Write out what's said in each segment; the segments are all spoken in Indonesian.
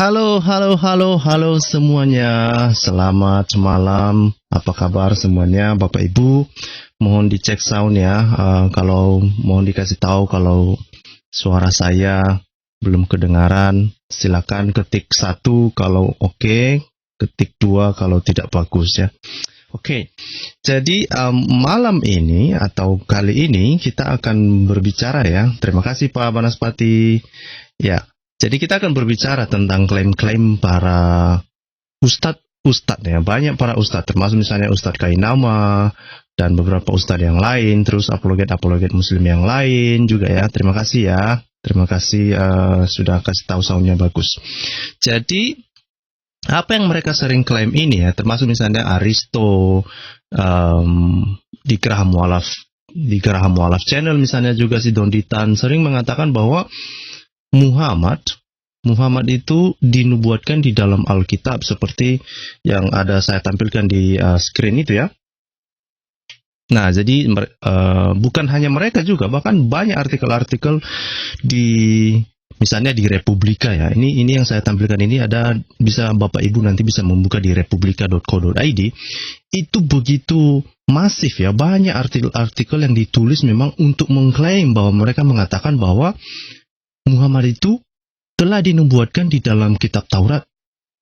Halo, halo, halo, halo semuanya. Selamat malam. Apa kabar semuanya, Bapak Ibu? Mohon dicek sound ya. Kalau mohon dikasih tahu kalau suara saya belum kedengaran. Silakan ketik 1 kalau oke, ketik 2 kalau tidak bagus ya. Oke, jadi malam ini atau kali ini kita akan berbicara ya. Terima kasih Pak Banaspati. Ya, jadi kita akan berbicara tentang klaim-klaim para ustadz ya. Banyak para ustadz, termasuk misalnya Ustadz Kainama dan beberapa ustadz yang lain, terus apologet muslim yang lain juga ya. Terima kasih ya. Terima kasih sudah kasih tahu soundnya bagus. Jadi apa yang mereka sering klaim ini ya, termasuk misalnya Aristo di Graham Mualaf Channel misalnya, juga si Donditan sering mengatakan bahwa Muhammad itu dinubuatkan di dalam Alkitab seperti yang ada saya tampilkan di screen itu ya. Nah, jadi bukan hanya mereka juga, bahkan banyak artikel-artikel di misalnya di Republika ya. Ini yang saya tampilkan ini ada, bisa Bapak Ibu nanti bisa membuka di republika.co.id. Itu begitu masif ya, banyak artikel yang ditulis memang untuk mengklaim bahwa mereka mengatakan bahwa Muhammad itu telah dinubuatkan di dalam kitab Taurat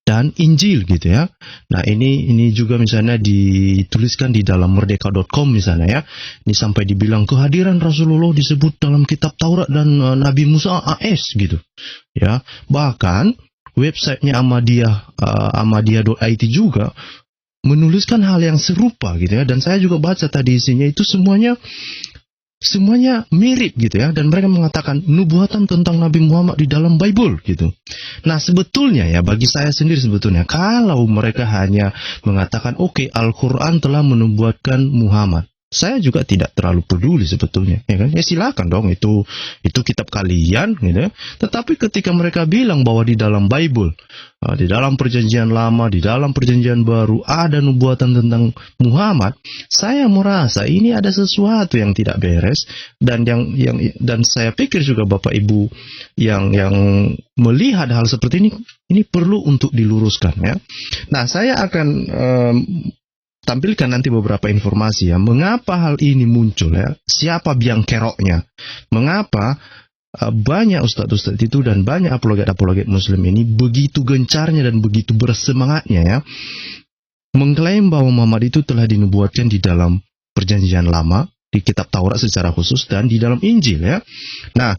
dan Injil gitu ya. Nah, ini juga misalnya dituliskan di dalam merdeka.com misalnya ya. Ini sampai dibilang kehadiran Rasulullah disebut dalam kitab Taurat dan Nabi Musa AS gitu. Ya, bahkan websitenya Ahmadiyah.it juga menuliskan hal yang serupa gitu ya. Dan saya juga baca tadi isinya itu semuanya mirip gitu ya, dan mereka mengatakan nubuatan tentang Nabi Muhammad di dalam Bible gitu. Nah, sebetulnya ya, bagi saya sendiri sebetulnya kalau mereka hanya mengatakan oke, Al-Quran telah menubuatkan Muhammad, saya juga tidak terlalu peduli sebetulnya ya kan. Ya silakan dong, itu kitab kalian gitu ya. Tetapi ketika mereka bilang bahwa di dalam Bible, di dalam perjanjian lama, di dalam perjanjian baru ada nubuatan tentang Muhammad, saya merasa ini ada sesuatu yang tidak beres, dan dan saya pikir juga Bapak Ibu yang melihat hal seperti ini perlu untuk diluruskan ya. Nah, saya akan tampilkan nanti beberapa informasi ya, mengapa hal ini muncul ya, siapa biang keroknya, mengapa banyak ustadz-ustadz itu dan banyak apologet muslim ini begitu gencarnya dan begitu bersemangatnya ya, mengklaim bahwa Muhammad itu telah dinubuatkan di dalam perjanjian lama, di kitab Taurat secara khusus, dan di dalam Injil ya. Nah,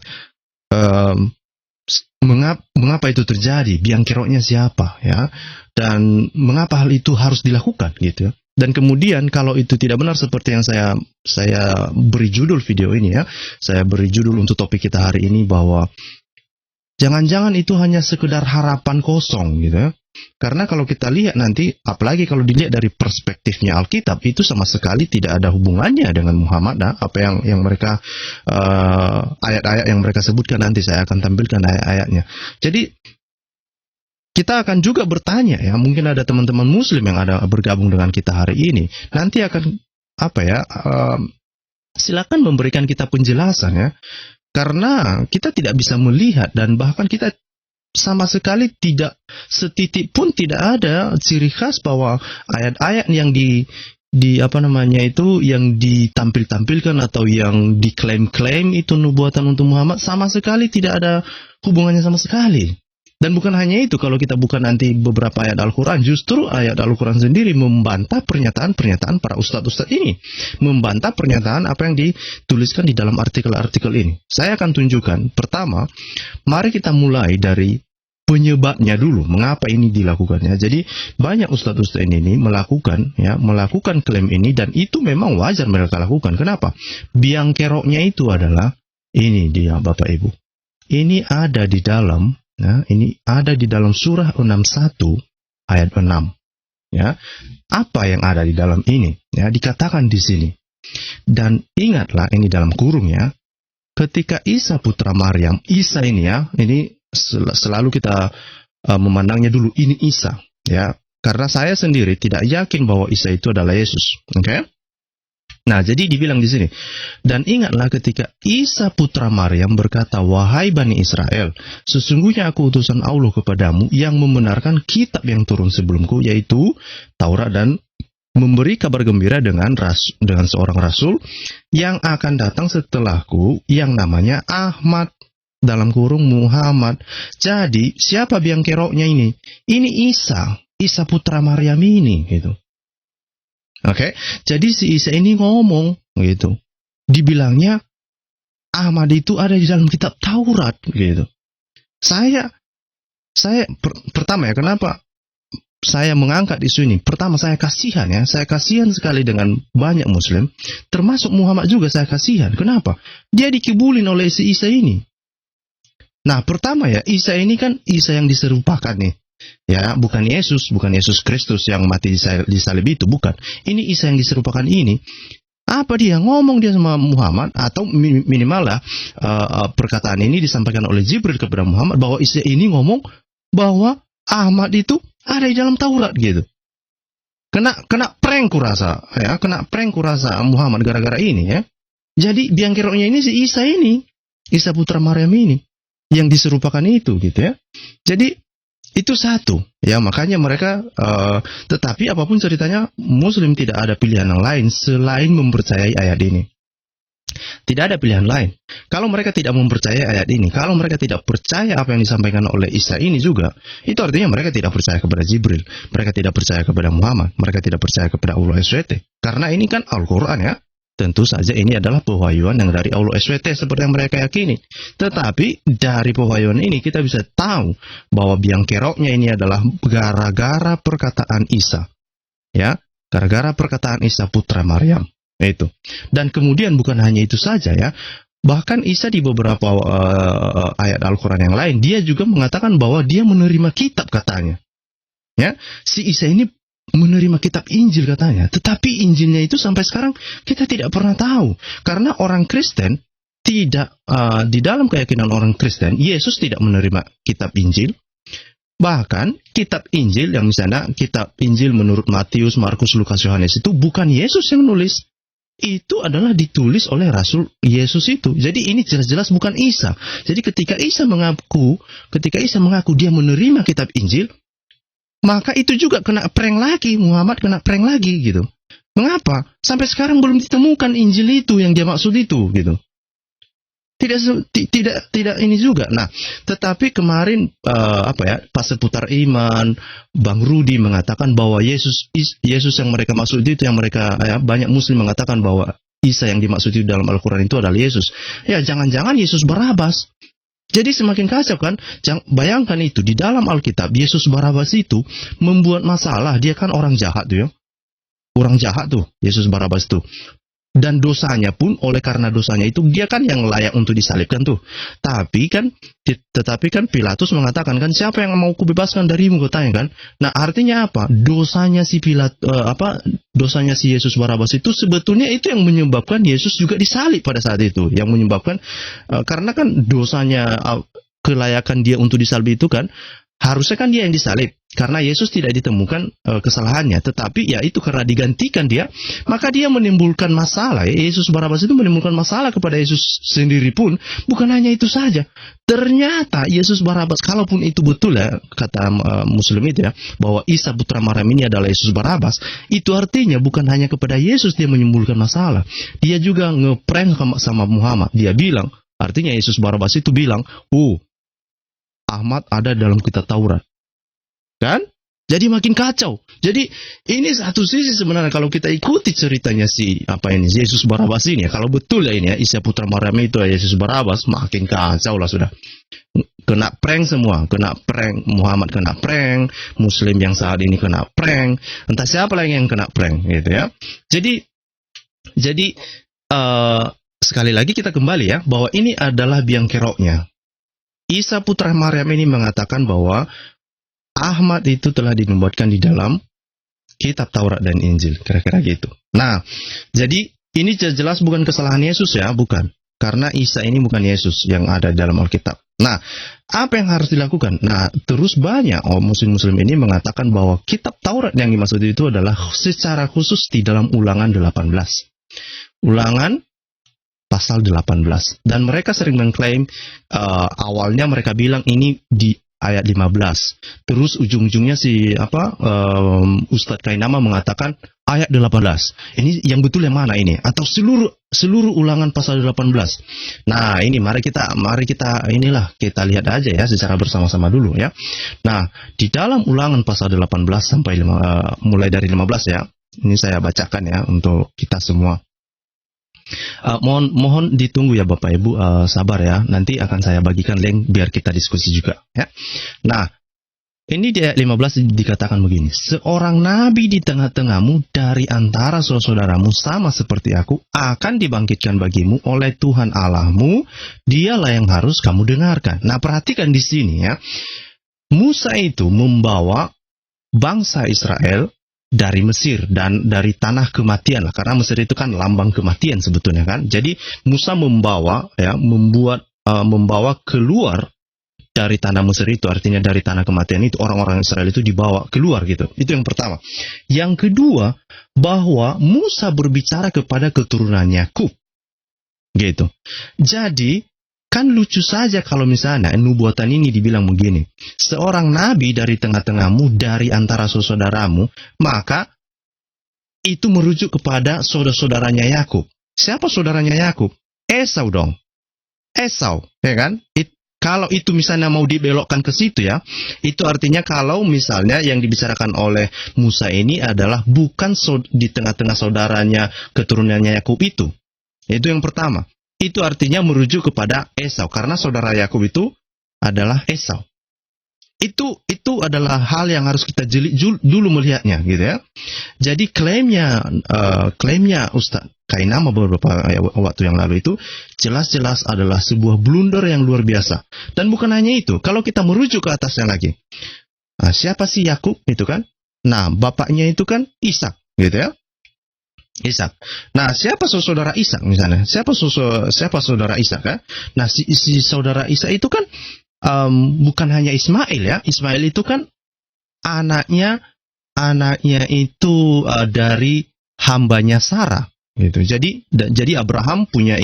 mengapa itu terjadi, biang keroknya siapa ya, dan mengapa hal itu harus dilakukan gitu ya. Dan kemudian kalau itu tidak benar seperti yang saya beri judul video ini ya, saya beri judul untuk topik kita hari ini bahwa jangan-jangan itu hanya sekedar harapan kosong gitu ya. Karena kalau kita lihat nanti, apalagi kalau dilihat dari perspektifnya Alkitab, itu sama sekali tidak ada hubungannya dengan Muhammad. Nah, apa yang mereka ayat-ayat yang mereka sebutkan, nanti saya akan tampilkan ayat-ayatnya. Jadi kita akan juga bertanya ya, mungkin ada teman-teman muslim yang ada bergabung dengan kita hari ini, nanti akan silakan memberikan kita penjelasan ya, karena kita tidak bisa melihat, dan bahkan kita sama sekali tidak, setitik pun tidak ada ciri khas bahwa ayat-ayat yang yang ditampilkan atau yang diklaim-klaim itu nubuatan untuk Muhammad, sama sekali tidak ada hubungannya sama sekali. Dan bukan hanya itu, kalau kita buka nanti beberapa ayat Al-Quran, justru ayat Al-Quran sendiri membantah pernyataan-pernyataan para ustadz-ustadz ini. Membantah pernyataan apa yang dituliskan di dalam artikel-artikel ini. Saya akan tunjukkan. Pertama, mari kita mulai dari penyebabnya dulu, mengapa ini dilakukannya. Jadi banyak ustadz-ustadz ini melakukan klaim ini, dan itu memang wajar mereka lakukan. Kenapa? Biang keroknya itu adalah ini dia Bapak Ibu. Ini ada di dalam surah 61 ayat 6 ya. Apa yang ada di dalam ini ya, dikatakan di sini. Dan ingatlah, ini dalam kurung ya, ketika Isa putra Maryam, Isa ini ya, ini selalu kita memandangnya dulu ini Isa ya, karena saya sendiri tidak yakin bahwa Isa itu adalah Yesus. Oke? Nah, jadi dibilang di sini, dan ingatlah ketika Isa putra Maryam berkata, wahai Bani Israel, sesungguhnya aku utusan Allah kepadamu yang membenarkan kitab yang turun sebelumku, yaitu Taurat, dan memberi kabar gembira dengan seorang rasul yang akan datang setelahku, yang namanya Ahmad, dalam kurung Muhammad. Jadi, siapa biang keroknya ini? Ini Isa putra Maryam ini, gitu. Oke, jadi si Isa ini ngomong gitu. Dibilangnya Ahmad itu ada di dalam kitab Taurat gitu. Saya pertama ya, kenapa saya mengangkat isu ini? Pertama, saya kasihan sekali dengan banyak Muslim, termasuk Muhammad juga saya kasihan. Kenapa? Dia dikibulin oleh si Isa ini. Nah, pertama ya, Isa ini kan Isa yang diserupakan nih. Ya, bukan Yesus Kristus yang mati di salib itu, bukan. Ini Isa yang diserupakan ini. Apa dia ngomong dia sama Muhammad, atau minimal lah perkataan ini disampaikan oleh Jibril kepada Muhammad bahwa Isa ini ngomong bahwa Ahmad itu ada di dalam Taurat gitu. Kena prank kurasa Muhammad gara-gara ini ya. Jadi biang keroknya ini si Isa ini, Isa putra Maryam ini yang diserupakan itu gitu ya. Jadi itu satu, ya makanya mereka, tetapi apapun ceritanya, Muslim tidak ada pilihan yang lain selain mempercayai ayat ini. Tidak ada pilihan lain. Kalau mereka tidak mempercayai ayat ini, kalau mereka tidak percaya apa yang disampaikan oleh Isa ini juga, itu artinya mereka tidak percaya kepada Jibril, mereka tidak percaya kepada Muhammad, mereka tidak percaya kepada Allah SWT. Karena ini kan Al-Quran ya. Tentu saja ini adalah pewahyuan yang dari Allah SWT seperti yang mereka yakini. Tetapi dari pewahyuan ini kita bisa tahu bahwa biang keroknya ini adalah gara-gara perkataan Isa. Ya, gara-gara perkataan Isa putra Maryam. Itu. Dan kemudian bukan hanya itu saja ya. Bahkan Isa di beberapa ayat Al-Quran yang lain, dia juga mengatakan bahwa dia menerima kitab katanya. Ya, si Isa ini menerima kitab Injil katanya, tetapi Injilnya itu sampai sekarang kita tidak pernah tahu, karena orang Kristen tidak, di dalam keyakinan orang Kristen, Yesus tidak menerima kitab Injil. Bahkan kitab Injil yang misalnya kitab Injil menurut Matius, Markus, Lukas, Yohanes itu bukan Yesus yang nulis, itu adalah ditulis oleh Rasul Yesus itu. Jadi ini jelas-jelas bukan Isa. Jadi ketika Isa mengaku dia menerima kitab Injil, maka itu juga kena prank lagi, Muhammad kena prank lagi gitu. Mengapa? Sampai sekarang belum ditemukan Injil itu yang dia maksud itu gitu. Tidak ini juga. Nah, tetapi kemarin pas seputar iman, Bang Rudi mengatakan bahwa Yesus yang mereka maksud itu, yang mereka banyak Muslim mengatakan bahwa Isa yang dimaksud itu dalam Al-Quran itu adalah Yesus. Ya, jangan-jangan Yesus Barabas. Jadi semakin kacau kan? Bayangkan itu, di dalam Alkitab, Yesus Barabas itu membuat masalah. Dia kan orang jahat tuh ya. Orang jahat tuh, Yesus Barabas tuh. Dan dosanya pun, oleh karena dosanya itu, dia kan yang layak untuk disalibkan tuh. Tetapi kan Pilatus mengatakan kan, siapa yang mau kubebaskan darimu, katanya kan. Nah, artinya apa? Dosanya si Yesus Barabas itu sebetulnya itu yang menyebabkan Yesus juga disalib pada saat itu. Yang menyebabkan, karena kan dosanya, kelayakan dia untuk disalib itu kan, harusnya kan dia yang disalib. Karena Yesus tidak ditemukan kesalahannya. Tetapi ya itu karena digantikan dia, maka dia menimbulkan masalah. Yesus Barabas itu menimbulkan masalah kepada Yesus sendiri pun. Bukan hanya itu saja. Ternyata Yesus Barabas, kalaupun itu betul ya, kata Muslim itu ya, bahwa Isa putra Maryam ini adalah Yesus Barabas, itu artinya bukan hanya kepada Yesus dia menimbulkan masalah. Dia juga ngeprank sama Muhammad. Dia bilang, artinya Yesus Barabas itu bilang, Ahmad ada dalam kitab Taurat. Kan? Jadi makin kacau. Jadi ini satu sisi sebenarnya kalau kita ikuti ceritanya Yesus Barabas ini ya, kalau betul ya ini ya, Isa putra Maryam itu ya Yesus Barabas, makin kacau lah sudah. Kena prank semua, kena prank, Muhammad kena prank, Muslim yang saat ini kena prank, entah siapa lagi yang kena prank gitu ya. Jadi sekali lagi kita kembali ya, bahwa ini adalah biang keroknya. Isa putra Maryam ini mengatakan bahwa Ahmad itu telah dinubuatkan di dalam kitab Taurat dan Injil, kira-kira gitu. Nah, jadi ini jelas bukan kesalahan Yesus ya, bukan. Karena Isa ini bukan Yesus yang ada dalam Alkitab. Nah, apa yang harus dilakukan? Nah, terus banyak muslim-muslim ini mengatakan bahwa kitab Taurat yang dimaksud itu adalah secara khusus di dalam Ulangan 18. Ulangan pasal 18. Dan mereka sering mengklaim, awalnya mereka bilang ini di ayat 15. Terus ujung-ujungnya Ustadz Kainama mengatakan ayat 18. Ini yang betul yang mana ini? Atau seluruh ulangan pasal 18. Nah, ini mari kita kita lihat aja ya secara bersama-sama dulu ya. Nah, di dalam ulangan pasal 18 sampai mulai dari 15 ya. Ini saya bacakan ya untuk kita semua. Mohon ditunggu ya Bapak Ibu, sabar ya. Nanti akan saya bagikan link biar kita diskusi juga ya. Nah, ini di ayat 15 dikatakan begini. Seorang nabi di tengah-tengahmu dari antara saudaramu sama seperti aku akan dibangkitkan bagimu oleh Tuhan Allahmu. Dialah yang harus kamu dengarkan. Nah, perhatikan di sini ya. Musa itu membawa bangsa Israel dari Mesir dan dari tanah kematian lah, karena Mesir itu kan lambang kematian sebetulnya kan. Jadi Musa membawa keluar dari tanah Mesir itu, artinya dari tanah kematian itu orang-orang Israel itu dibawa keluar gitu. Itu yang pertama. Yang kedua, bahwa Musa berbicara kepada keturunan Yakub. Gitu. Jadi kan lucu saja kalau misalnya nubuatan ini dibilang begini. Seorang nabi dari tengah-tengahmu, dari antara saudaramu, maka itu merujuk kepada saudara-saudaranya Yakub. Siapa saudaranya Yakub? Esau dong. Esau, ya kan? Kalau itu misalnya mau dibelokkan ke situ ya, itu artinya kalau misalnya yang dibicarakan oleh Musa ini adalah bukan di tengah-tengah saudaranya, keturunannya Yakub itu. Itu yang pertama. Itu artinya merujuk kepada Esau, karena saudara Yakub itu adalah Esau. Itu adalah hal yang harus kita jeli dulu melihatnya, gitu ya. Jadi klaimnya Ustadz Kainama beberapa waktu yang lalu itu jelas-jelas adalah sebuah blunder yang luar biasa. Dan bukan hanya itu, kalau kita merujuk ke atasnya lagi, siapa sih Yakub itu kan? Nah, bapaknya itu kan Ishak, gitu ya. Ishak. Nah, siapa saudara Ishak misalnya? Siapa saudara Ishak kan? Nah, si saudara Ishak itu kan bukan hanya Ismail ya. Ismail itu kan anaknya itu dari hambanya Sarah gitu. Jadi Abraham punya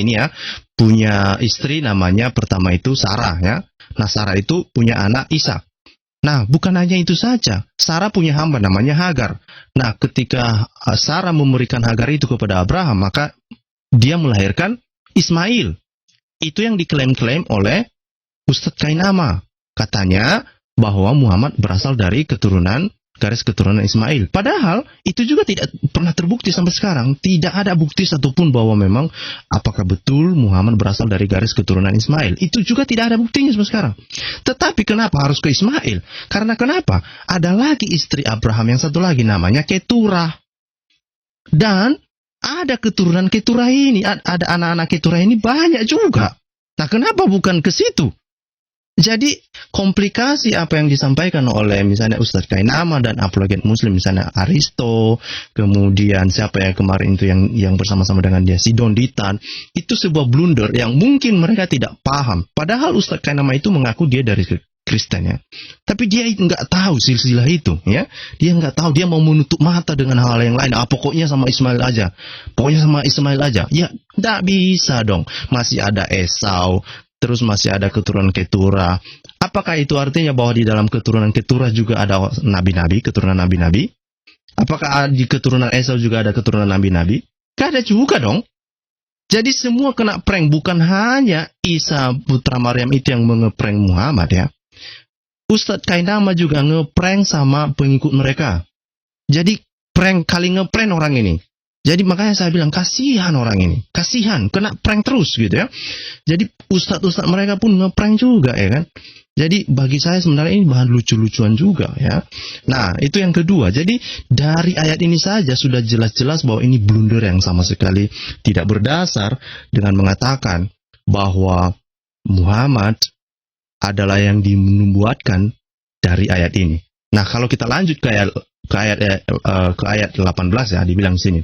punya istri namanya pertama itu Sarah ya. Nah, Sarah itu punya anak Ishak. Nah, bukan hanya itu saja. Sarah punya hamba namanya Hagar. Nah, ketika Sarah memberikan Hagar itu kepada Abraham, maka dia melahirkan Ismail. Itu yang diklaim-klaim oleh Ustadz Kainama. Katanya bahwa Muhammad berasal dari garis keturunan Ismail. Padahal itu juga tidak pernah terbukti sampai sekarang. Tidak ada bukti satupun bahwa memang apakah betul Muhammad berasal dari garis keturunan Ismail. Itu juga tidak ada buktinya sampai sekarang. Tetapi kenapa harus ke Ismail? Karena kenapa? Ada lagi istri Abraham yang satu lagi namanya Keturah. Dan ada keturunan Keturah ini, ada anak-anak Keturah ini banyak juga. Nah, kenapa bukan ke situ? Jadi komplikasi apa yang disampaikan oleh misalnya Ustadz Kainama dan apologet Muslim, misalnya Aristo, kemudian siapa yang kemarin itu yang bersama-sama dengan dia, Sidon Ditan, itu sebuah blunder yang mungkin mereka tidak paham. Padahal Ustadz Kainama itu mengaku dia dari Kristen ya, tapi dia nggak tahu silsilah itu ya, dia nggak tahu, dia mau menutup mata dengan hal yang lain. Pokoknya sama Ismail aja, ya nggak bisa dong. Masih ada Esau. Terus masih ada keturunan Keturah. Apakah itu artinya bahwa di dalam keturunan Keturah juga ada nabi-nabi, keturunan nabi-nabi? Apakah di keturunan Esau juga ada keturunan nabi-nabi? Gak ada juga dong. Jadi semua kena prank, bukan hanya Isa putra Maryam itu yang mengeprank Muhammad ya. Ustadz Kainama juga ngeprank sama pengikut mereka. Jadi kali ngeprank orang ini. Jadi makanya saya bilang kasihan orang ini, kasihan, kena prank terus gitu ya. Jadi ustadz mereka pun ngeprank juga ya kan. Jadi bagi saya sebenarnya ini bahan lucu-lucuan juga ya. Nah, itu yang kedua. Jadi dari ayat ini saja sudah jelas-jelas bahwa ini blunder yang sama sekali tidak berdasar dengan mengatakan bahwa Muhammad adalah yang dinubuatkan dari ayat ini. Nah, kalau kita lanjut ke ayat 18 ya, dibilang di sini.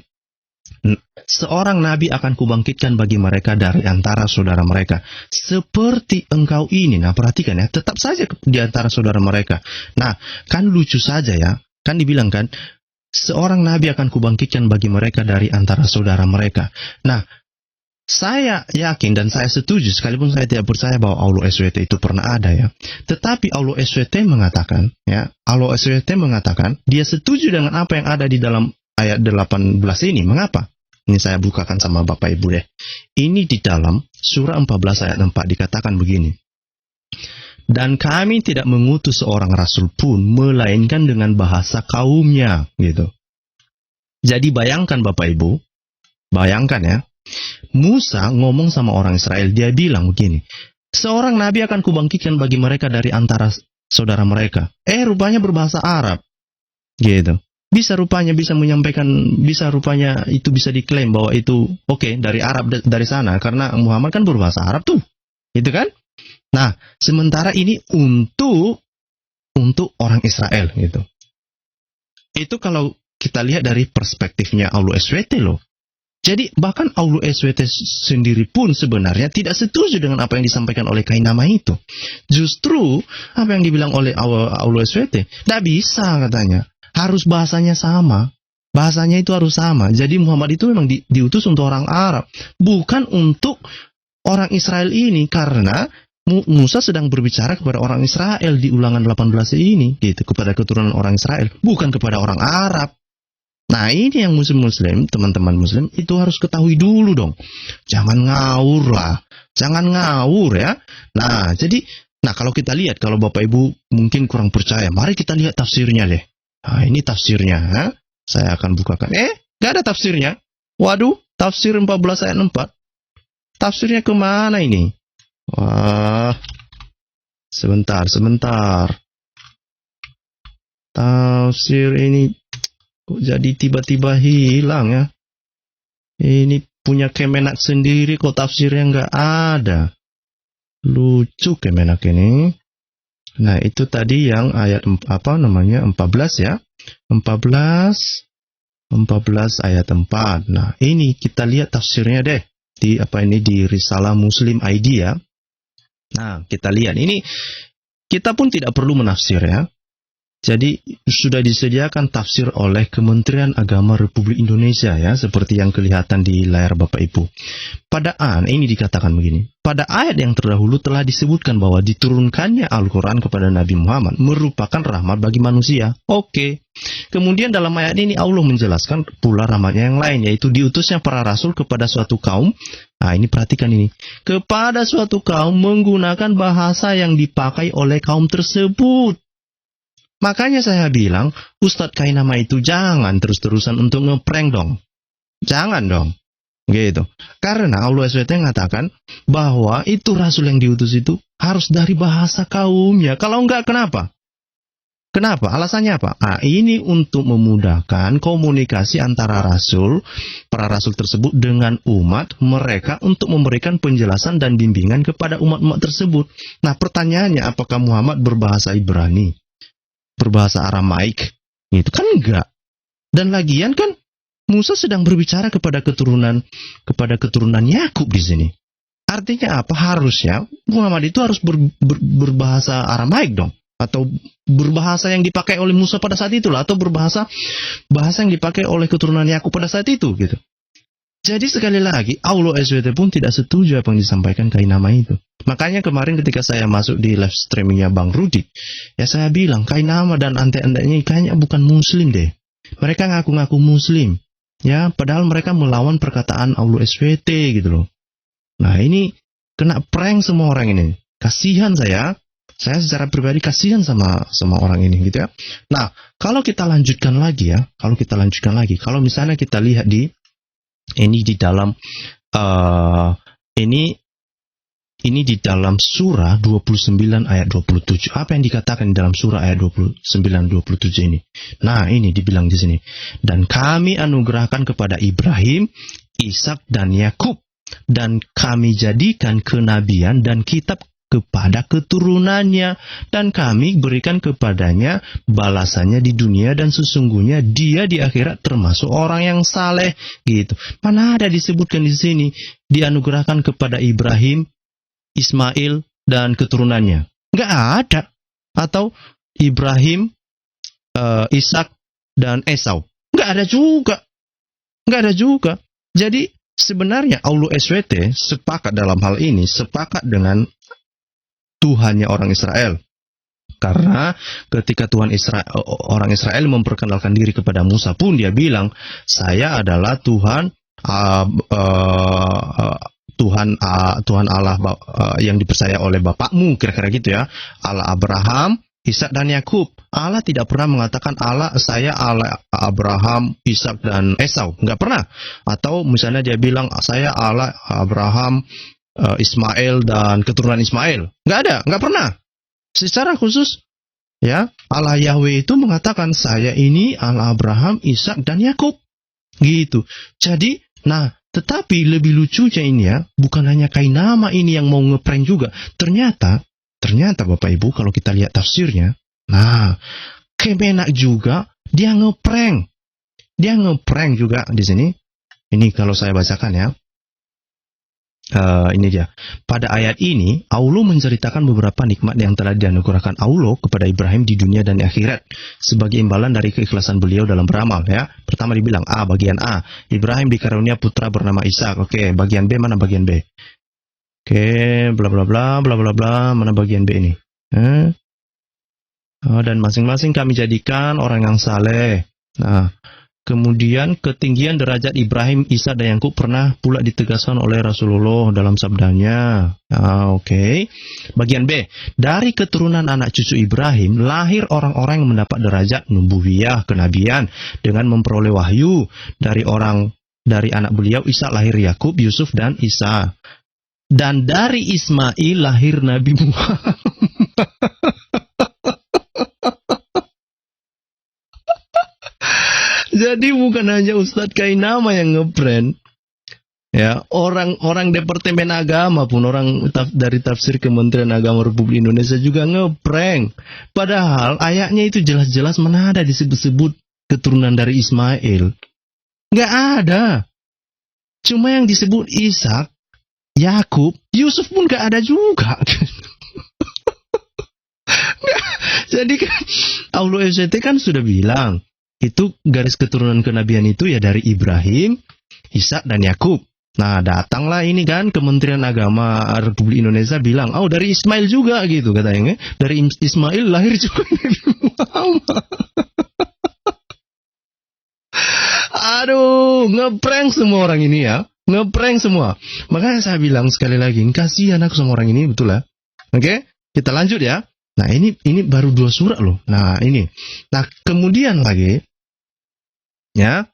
Seorang nabi akan kubangkitkan bagi mereka dari antara saudara mereka, seperti engkau ini. Nah, perhatikan ya, tetap saja di antara saudara mereka. Nah, kan lucu saja ya, kan dibilang kan, seorang nabi akan kubangkitkan bagi mereka dari antara saudara mereka. Nah, saya yakin dan saya setuju, sekalipun saya tidak percaya bahwa Aulo SWT itu pernah ada ya. Tetapi Aulo SWT mengatakan, dia setuju dengan apa yang ada di dalam ayat 18 ini. Mengapa? Ini saya bukakan sama Bapak Ibu deh. Ini di dalam surah 14 ayat 4 dikatakan begini. Dan kami tidak mengutus seorang rasul pun, melainkan dengan bahasa kaumnya. Gitu. Jadi bayangkan Bapak Ibu, bayangkan ya. Musa ngomong sama orang Israel, dia bilang begini, seorang nabi akan kubangkitkan bagi mereka dari antara saudara mereka. Rupanya berbahasa Arab. Gitu. Bisa menyampaikan, bisa rupanya itu bisa diklaim bahwa itu oke, dari Arab, dari sana, karena Muhammad kan berbahasa Arab tuh. Gitu kan? Nah, sementara ini untuk orang Israel gitu. Itu kalau kita lihat dari perspektifnya Aulo SWT loh. Jadi bahkan Aulo SWT sendiri pun sebenarnya tidak setuju dengan apa yang disampaikan oleh Kainama itu. Justru apa yang dibilang oleh Aulo SWT, tidak bisa katanya. Harus bahasanya sama. Bahasanya itu harus sama. Jadi Muhammad itu memang diutus untuk orang Arab. Bukan untuk orang Israel ini. Karena Musa sedang berbicara kepada orang Israel di Ulangan 18 ini. Gitu, kepada keturunan orang Israel. Bukan kepada orang Arab. Nah, ini yang muslim, teman-teman muslim, itu harus ketahui dulu dong. Jangan ngawur lah. Jangan ngawur ya. Nah, kalau kita lihat, kalau Bapak Ibu mungkin kurang percaya, mari kita lihat tafsirnya deh. Nah, ini tafsirnya. Ha? Saya akan bukakan. Gak ada tafsirnya. Waduh, tafsir 14 ayat 4. Tafsirnya kemana ini? Wah, sebentar. Tafsir ini kok jadi tiba-tiba hilang ya? Ini punya Kemenak sendiri kok tafsirnya nggak ada. Lucu Kemenak ini. Nah, itu tadi yang ayat 14 ya. 14 ayat 4. Nah, ini kita lihat tafsirnya deh. Di Risalah Muslim ID ya. Nah, kita lihat ini, kita pun tidak perlu menafsir ya. Jadi sudah disediakan tafsir oleh Kementerian Agama Republik Indonesia ya, seperti yang kelihatan di layar Bapak Ibu. Ini dikatakan begini. Pada ayat yang terdahulu telah disebutkan bahwa diturunkannya Al-Quran kepada Nabi Muhammad merupakan rahmat bagi manusia. Oke. Kemudian dalam ayat ini Allah menjelaskan pula rahmatnya yang lain, yaitu diutusnya para rasul kepada suatu kaum. Nah, ini perhatikan ini. Kepada suatu kaum menggunakan bahasa yang dipakai oleh kaum tersebut. Makanya saya bilang, Ustadz Kainama itu jangan terus-terusan untuk ngeprank dong. Jangan dong. Gitu. Karena Allah SWT mengatakan bahwa itu rasul yang diutus itu harus dari bahasa kaumnya. Kalau enggak, kenapa? Kenapa? Alasannya apa? Ini untuk memudahkan komunikasi antara para rasul tersebut dengan umat mereka untuk memberikan penjelasan dan bimbingan kepada umat-umat tersebut. Nah, pertanyaannya, apakah Muhammad berbahasa Ibrani? Berbahasa Aramaik? Itu kan enggak. Dan lagian kan Musa sedang berbicara kepada keturunan Yakub di sini. Artinya apa? Harusnya Muhammad itu harus berbahasa Aramaik dong, atau berbahasa yang dipakai oleh Musa pada saat itulah, atau bahasa yang dipakai oleh keturunan Yakub pada saat itu gitu. Jadi sekali lagi, Aulo SWT pun tidak setuju apa yang disampaikan Kainama itu. Makanya kemarin ketika saya masuk di live streamingnya Bang Rudi, ya saya bilang Kainama dan ante-antenya kayaknya bukan muslim deh. Mereka ngaku-ngaku muslim, ya, padahal mereka melawan perkataan Aulo SWT gitu loh. Nah, ini kena prank semua orang ini. Kasihan saya secara pribadi kasihan sama orang ini gitu ya. Nah, kalau kita lanjutkan lagi, kalau misalnya kita lihat di dalam ini di dalam surah 29 ayat 27. Apa yang dikatakan di dalam surah ayat 29-27 ini? Nah, ini dibilang di sini. Dan kami anugerahkan kepada Ibrahim, Ishak dan Yakub, dan kami jadikan kenabian dan kitab kepada keturunannya, dan kami berikan kepadanya balasannya di dunia, dan sesungguhnya dia di akhirat termasuk orang yang saleh gitu. Mana ada disebutkan di sini dianugerahkan kepada Ibrahim, Ismail dan keturunannya? Nggak ada. Atau Ibrahim, Ishak dan Esau? Nggak ada juga. Nggak ada juga. Jadi sebenarnya Allah SWT sepakat dalam hal ini, sepakat dengan Tuhannya orang Israel. Karena ketika orang Israel memperkenalkan diri kepada Musa pun dia bilang, saya adalah Tuhan Tuhan Allah yang dipercaya oleh bapakmu, kira-kira gitu ya. Allah Abraham, Ishak dan Yakub. Allah tidak pernah mengatakan saya Allah Abraham, Ishak dan Esau, nggak pernah. Atau misalnya dia bilang saya Allah Abraham, Ismail dan keturunan Ismail, nggak pernah. Secara khusus, ya, Allah Yahweh itu mengatakan, saya ini Allah Abraham, Ishak, dan Yakub. Gitu. Jadi, tetapi lebih lucunya ini ya, bukan hanya Kainama ini yang mau ngeprank juga. Ternyata Bapak Ibu, kalau kita lihat tafsirnya, Kemenak juga, dia ngeprank. Dia ngeprank juga di sini. Ini kalau saya bacakan ya. Ini dia. Pada ayat ini, Allah menceritakan beberapa nikmat yang telah dianugerahkan Allah kepada Ibrahim di dunia dan di akhirat sebagai imbalan dari keikhlasan beliau dalam beramal. Ya, pertama dibilang bagian A, Ibrahim dikarunia putra bernama Ishak. Oke, bagian B mana bagian B? Oke, bla bla bla bla bla bla, mana bagian B ini? Dan masing-masing kami jadikan orang yang saleh. Kemudian ketinggian derajat Ibrahim, Ishak dan Yakub pernah pula ditegaskan oleh Rasulullah dalam sabdanya. Oke. Bagian B, dari keturunan anak cucu Ibrahim lahir orang-orang yang mendapat derajat nubuwiyah, kenabian dengan memperoleh wahyu. Dari anak beliau Ishak lahir Yakub, Yusuf dan Isa. Dan dari Ismail lahir Nabi Muhammad. Jadi bukan hanya Ustadz Kainama yang ngeprank, ya, orang Departemen Agama pun, orang dari tafsir Kementerian Agama Republik Indonesia juga ngeprank. Padahal ayatnya itu jelas-jelas mana ada disebut-sebut keturunan dari Ismail. Nggak ada. Cuma yang disebut Ishak, Yakub, Yusuf pun nggak ada juga. Jadi kan Allah SWT kan sudah bilang, itu garis keturunan kenabian itu ya dari Ibrahim, Ishak dan Yakub. Datanglah ini kan Kementerian Agama Republik Indonesia bilang, dari Ismail juga gitu katanya. Dari Ismail lahir juga Nabi Muhammad. Aduh, ngeprank semua orang ini ya. Ngeprank semua. Makanya saya bilang sekali lagi, kasihan aku sama orang ini, betul ya. Oke, kita lanjut ya. Ini baru 2 surat loh. Ini. Kemudian lagi, ya,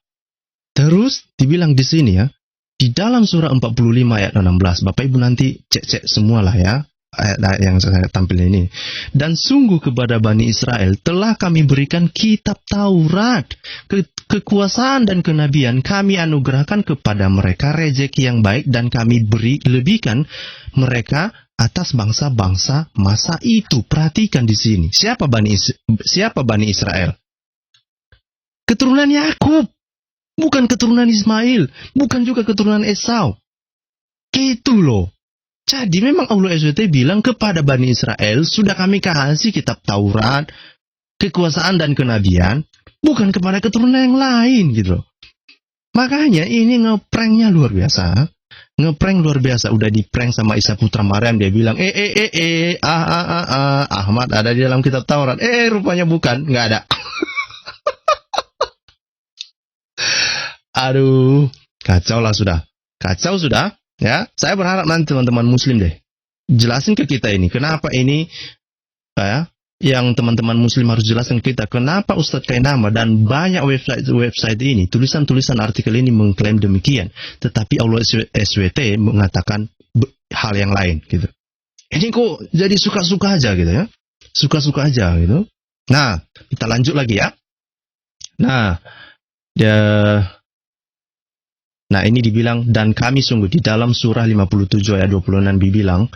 terus dibilang di sini ya, di dalam surah 45 ayat 16, Bapak Ibu nanti cek semua lah ya, ayat yang saya tampil ini. Dan sungguh kepada Bani Israel telah kami berikan kitab Taurat, kekuasaan dan kenabian kami anugerahkan kepada mereka, rezeki yang baik, dan kami lebihkan mereka atas bangsa-bangsa masa itu. Perhatikan di sini. Siapa Bani Israel? Keturunan Yakub. Bukan keturunan Ismail. Bukan juga keturunan Esau. Gitu loh. Jadi memang Allah SWT bilang kepada Bani Israel, sudah kami kasih kitab Taurat, kekuasaan dan kenabian, bukan kepada keturunan yang lain gitu loh. Makanya ini ngepranknya luar biasa. Ngeprank luar biasa. Udah diprank sama Isa Putra Maryam. Dia bilang Ahmad ada di dalam kitab Taurat. Rupanya bukan. Nggak ada. Aduh, kacau sudah ya. Saya berharap nanti teman-teman muslim deh jelasin ke kita ini, kenapa ini yang teman-teman muslim harus jelaskan ke kita, kenapa Ustadz Kainama dan banyak website ini, tulisan-tulisan artikel ini mengklaim demikian, tetapi Allah SWT mengatakan hal yang lain gitu. Ini kok jadi suka-suka aja gitu ya, suka-suka aja gitu. Kita lanjut lagi ya. Ini dibilang, dan kami sungguh di dalam surah 57 ayat 26 dibilang,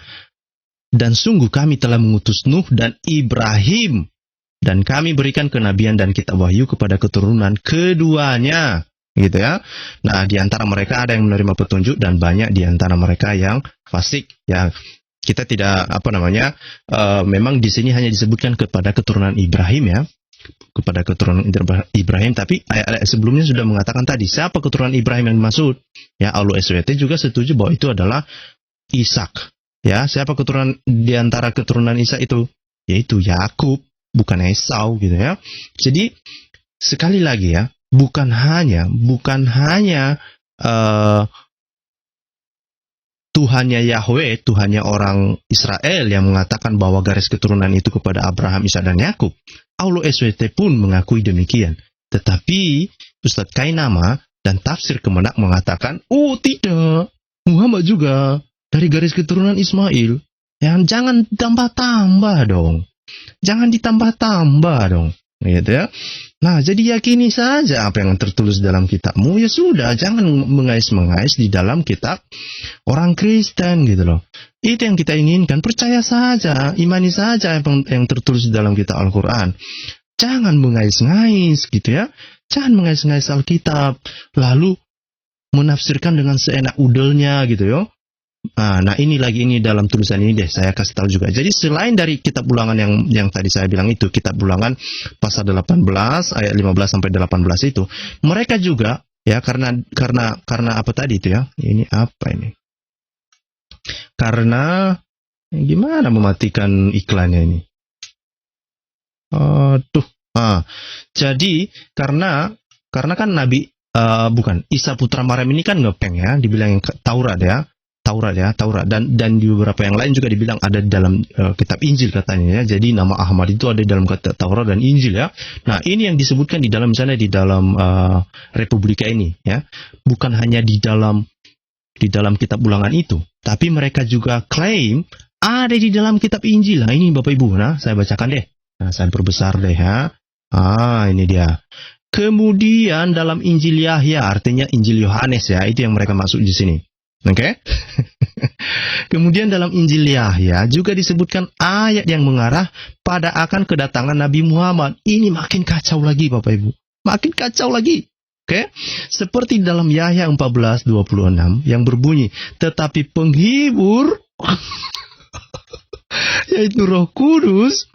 dan sungguh kami telah mengutus Nuh dan Ibrahim, dan kami berikan kenabian dan kitab wahyu kepada keturunan keduanya, gitu ya. Di antara mereka ada yang menerima petunjuk dan banyak di antara mereka yang fasik. Ya, kita tidak memang di sini hanya disebutkan kepada keturunan Ibrahim ya. kepada keturunan Ibrahim, tapi ayat-ayat sebelumnya sudah mengatakan tadi siapa keturunan Ibrahim yang dimaksud. Ya, Aulu SWT juga setuju bahwa itu adalah Ishak. Ya, siapa keturunan di antara keturunan Ishak itu? Yaitu Yakub, bukan Esau gitu ya. Jadi sekali lagi ya, bukan hanya Tuhannya Yahweh, Tuhannya orang Israel yang mengatakan bahwa garis keturunan itu kepada Abraham, Ishak dan Yakub. Aulu SWT pun mengakui demikian. Tetapi Ustadz Kainama dan Tafsir Kemenak mengatakan, oh tidak, Muhammad juga dari garis keturunan Ismail. Yang jangan ditambah-tambah dong. Jangan ditambah-tambah dong. Gitu ya. Nah, jadi yakini saja apa yang tertulis dalam kitabmu. Ya sudah, jangan mengais-mengais di dalam kitab orang Kristen gitu loh. Itu yang kita inginkan. Percaya saja, imani saja yang tertulis di dalam kitab Al-Quran. Jangan mengais-ngais gitu ya. Jangan mengais-ngais Alkitab. Lalu menafsirkan dengan seenak udelnya gitu ya. Nah ini dalam tulisan ini deh saya kasih tahu juga. Jadi selain dari kitab ulangan yang tadi saya bilang itu, kitab ulangan pasal 18 ayat 15 sampai 18 itu, mereka juga ya karena apa tadi itu ya? Ini apa ini? Karena gimana mematikan iklannya ini? Jadi karena kan Nabi Isa putra Maryam ini kan ngepeng ya, dibilang yang Taurat dan di beberapa yang lain juga dibilang ada di dalam kitab Injil katanya ya. Jadi nama Ahmad itu ada di dalam kitab Taurat dan Injil ya. Nah, ini yang disebutkan di dalam sana di dalam Republika ini ya. Bukan hanya di dalam kitab ulangan itu, tapi mereka juga klaim ada di dalam kitab Injil. Nah, ini Bapak Ibu, saya bacakan deh. Nah, saya perbesar deh ya. Ini dia. Kemudian dalam Injil Yahya, artinya Injil Yohanes ya, itu yang mereka maksud di sini. Oke. Kemudian dalam Injil Yahya juga disebutkan ayat yang mengarah pada akan kedatangan Nabi Muhammad. Ini makin kacau lagi Bapak Ibu. Makin kacau lagi. Oke. Seperti dalam Yahya 14:26 yang berbunyi, tetapi penghibur yaitu Roh Kudus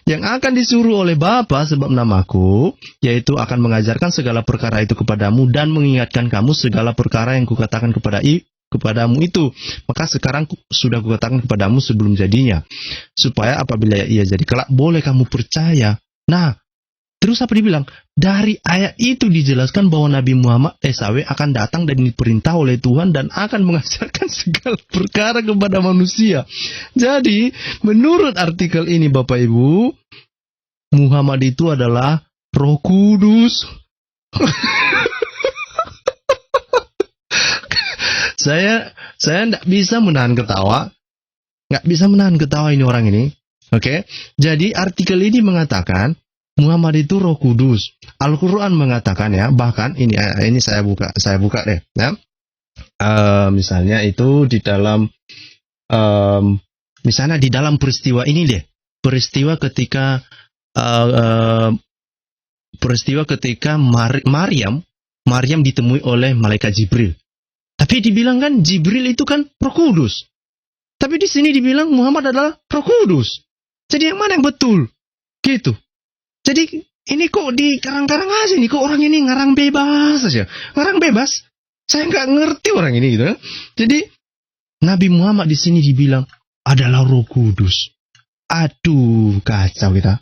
yang akan disuruh oleh Bapa sebab namaku, yaitu akan mengajarkan segala perkara itu kepadamu dan mengingatkan kamu segala perkara yang kukatakan kepadamu itu. Maka sekarang sudah kukatakan kepadamu sebelum jadinya, supaya apabila ia jadi kelak boleh kamu percaya. Nah, terus apa dibilang? Dari ayat itu dijelaskan bahwa Nabi Muhammad SAW akan datang dan diperintah oleh Tuhan dan akan mengajarkan segala perkara kepada manusia. Jadi, menurut artikel ini Bapak Ibu, Muhammad itu adalah Roh Kudus. Saya tidak bisa menahan ketawa. Nggak bisa menahan ketawa ini orang ini. Oke. Jadi artikel ini mengatakan Muhammad itu Roh Kudus. Al-Quran mengatakan ya, bahkan ini saya buka deh ya. Misalnya itu di dalam misalnya di dalam peristiwa ini deh. Peristiwa ketika Maryam ditemui oleh malaikat Jibril. Tapi dibilang kan Jibril itu kan Roh Kudus. Tapi di sini dibilang Muhammad adalah Roh Kudus. Jadi yang mana yang betul? Gitu. Jadi ini kok dikarang-karang aja nih, kok orang ini ngarang bebas aja. Ngarang bebas. Saya nggak ngerti orang ini gitu. Jadi Nabi Muhammad di sini dibilang adalah Roh Kudus. Aduh, kacau kita.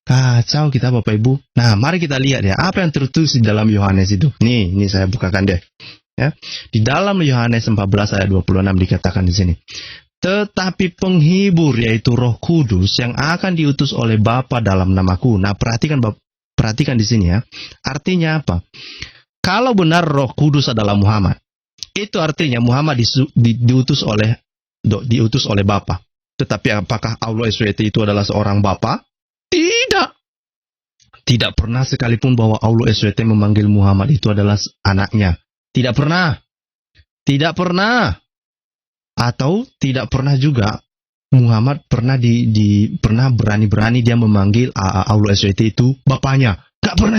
Kacau kita Bapak Ibu. Nah, mari kita lihat ya apa yang tertulis di dalam Yohanes itu. Nih saya bukakan deh. Ya, di dalam Yohanes 14 ayat 26 dikatakan di sini. Tetapi penghibur yaitu Roh Kudus yang akan diutus oleh Bapa dalam namaku. Nah, perhatikan di sini ya. Artinya apa? Kalau benar Roh Kudus adalah Muhammad, itu artinya Muhammad diutus oleh Bapa. Tetapi apakah Allah SWT itu adalah seorang Bapa? Tidak. Tidak pernah sekalipun bahwa Allah SWT memanggil Muhammad itu adalah anaknya. Tidak pernah. Tidak pernah. Atau tidak pernah juga Muhammad pernah pernah berani-berani dia memanggil Allah SWT itu bapaknya. Gak pernah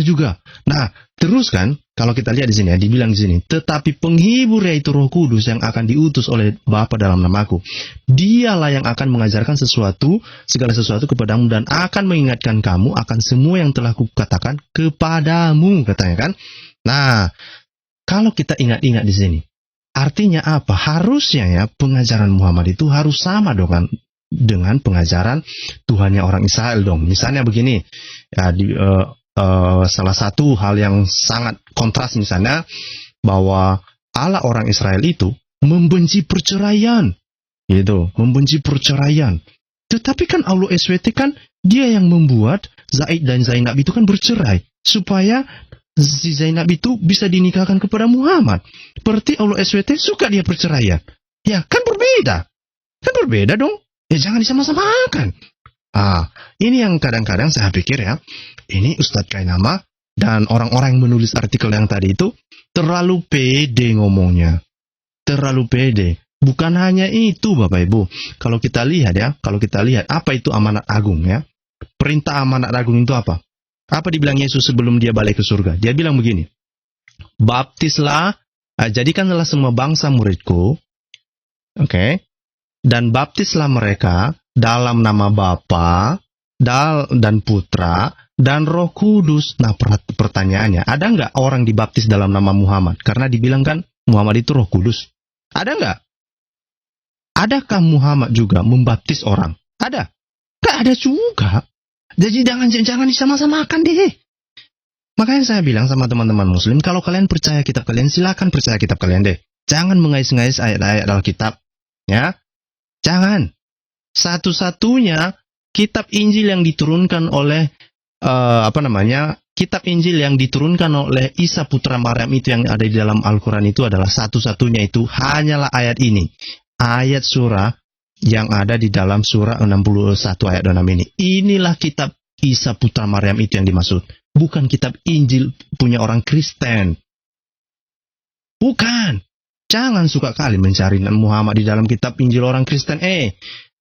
juga. Nah, terus kan Kalau kita lihat di sini ya, dibilang di sini, tetapi penghibur yaitu Roh Kudus yang akan diutus oleh Bapa dalam namaku. Dialah yang akan mengajarkan segala sesuatu kepadamu dan akan mengingatkan kamu akan semua yang telah kukatakan kepadamu, katanya kan. Nah, kalau kita ingat-ingat di sini, artinya apa? Harusnya ya pengajaran Muhammad itu harus sama dengan pengajaran Tuhannya orang Israel dong. Misalnya begini, ya salah satu hal yang sangat kontras misalnya bahwa Allah orang Israel itu membenci perceraian, gitu, membenci perceraian. Tetapi kan Allah SWT kan dia yang membuat Zaid dan Zainab itu kan bercerai supaya si Zainab itu bisa dinikahkan kepada Muhammad. Berarti Allah SWT suka dia perceraian. Ya kan berbeda dong. Ya jangan disama-samakan. Ini yang kadang-kadang saya pikir ya, ini Ustadz Kainama dan orang-orang yang menulis artikel yang tadi itu terlalu pede ngomongnya. Terlalu pede. Bukan hanya itu Bapak Ibu. Kalau kita lihat apa itu amanat agung ya. Perintah amanat agung itu apa? Apa dibilang Yesus sebelum dia balik ke surga? Dia bilang begini, baptislah, jadikanlah semua bangsa muridku, oke, dan baptislah mereka dalam nama Bapa dan Putra dan Roh Kudus. Nah, pertanyaannya, ada nggak orang dibaptis dalam nama Muhammad? Karena dibilang kan Muhammad itu Roh Kudus. Ada nggak? Adakah Muhammad juga membaptis orang? Ada? Nggak ada juga. Jadi jangan disama-samakan deh. Makanya saya bilang sama teman-teman Muslim, kalau kalian percaya kitab kalian, silakan percaya kitab kalian deh. Jangan mengais-ngais ayat-ayat Alkitab, ya. Jangan. Satu-satunya kitab Injil yang diturunkan oleh kitab Injil yang diturunkan oleh Isa putra Maryam itu yang ada di dalam Al-Quran itu adalah satu-satunya itu hanyalah ayat ini. Ayat surah yang ada di dalam surah 61 ayat 6 ini. Inilah kitab Isa putra Maryam itu yang dimaksud. Bukan kitab Injil punya orang Kristen. Bukan. Jangan suka kali mencari Muhammad di dalam kitab Injil orang Kristen.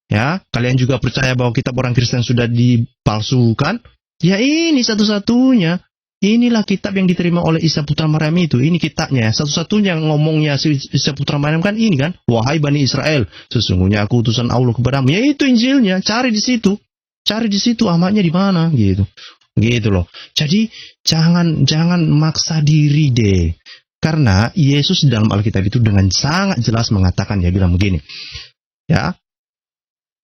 Ya, kalian juga percaya bahwa kitab orang Kristen sudah dipalsukan? Ya ini satu-satunya. Inilah kitab yang diterima oleh Isa putra Maryam itu. Ini kitabnya. Satu-satunya ngomongnya Isa putra Maryam kan ini kan. Wahai Bani Israel, sesungguhnya aku utusan Allah kepadamu. Ya itu Injilnya. Cari di situ. Ahmadnya di mana gitu. Gitu loh. Jadi jangan maksa diri deh. Karena Yesus dalam Alkitab itu dengan sangat jelas mengatakan, dia bilang begini. Ya.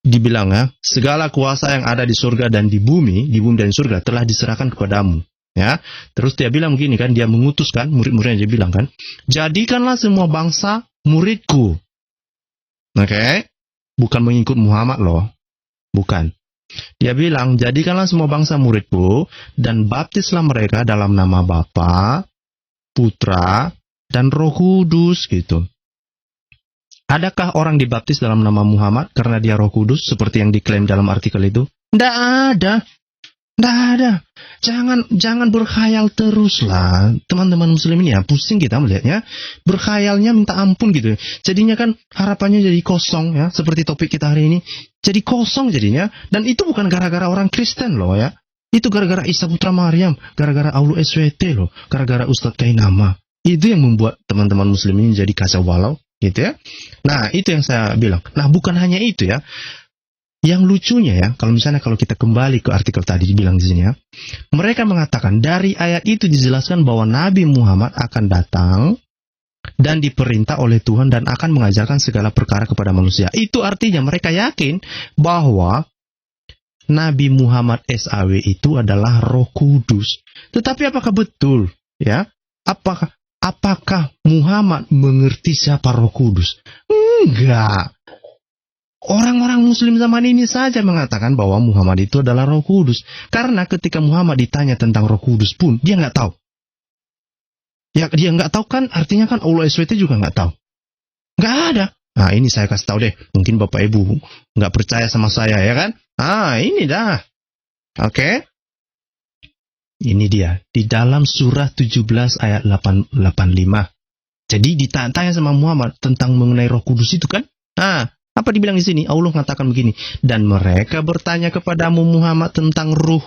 Dibilang ya, segala kuasa yang ada di surga dan di bumi dan surga telah diserahkan kepadamu. Ya, terus dia bilang begini kan, dia mengutuskan murid-muridnya, dia bilang kan, jadikanlah semua bangsa muridku. Oke? Bukan mengikut Muhammad loh. Bukan. Dia bilang, jadikanlah semua bangsa muridku dan baptislah mereka dalam nama Bapa, Putra, dan Roh Kudus gitu. Adakah orang dibaptis dalam nama Muhammad karena dia Roh Kudus seperti yang diklaim dalam artikel itu? Tidak ada. Jangan berkhayal terus lah. Teman-teman Muslim ini ya, pusing kita melihatnya. Berkhayalnya minta ampun gitu. Jadinya kan harapannya jadi kosong ya. Seperti topik kita hari ini. Jadi kosong jadinya. Dan itu bukan gara-gara orang Kristen loh ya. Itu gara-gara Isa putra Maryam. Gara-gara Allah SWT loh. Gara-gara Ustadz Kainama. Itu yang membuat teman-teman Muslim ini jadi kacau balau. Gitu ya. Nah, itu yang saya bilang. Nah, bukan hanya itu ya. Yang lucunya ya, kalau kita kembali ke artikel tadi dibilang di sini ya. Mereka mengatakan dari ayat itu dijelaskan bahwa Nabi Muhammad akan datang dan diperintah oleh Tuhan dan akan mengajarkan segala perkara kepada manusia. Itu artinya mereka yakin bahwa Nabi Muhammad SAW itu adalah Roh Kudus. Tetapi apakah betul ya? Apakah Muhammad mengerti siapa Roh Kudus? Enggak. Orang-orang Muslim zaman ini saja mengatakan bahwa Muhammad itu adalah Roh Kudus. Karena ketika Muhammad ditanya tentang Roh Kudus pun, dia nggak tahu. Ya, dia nggak tahu kan, artinya kan Allah SWT juga nggak tahu. Nggak ada. Nah, ini saya kasih tahu deh. Mungkin Bapak Ibu nggak percaya sama saya, ya kan? Ini dah. Oke. Ini dia. Di dalam surah 17 ayat 85. Jadi ditanya sama Muhammad tentang mengenai Roh Kudus itu kan? Apa dibilang di sini? Allah mengatakan begini, dan mereka bertanya kepadamu Muhammad tentang ruh.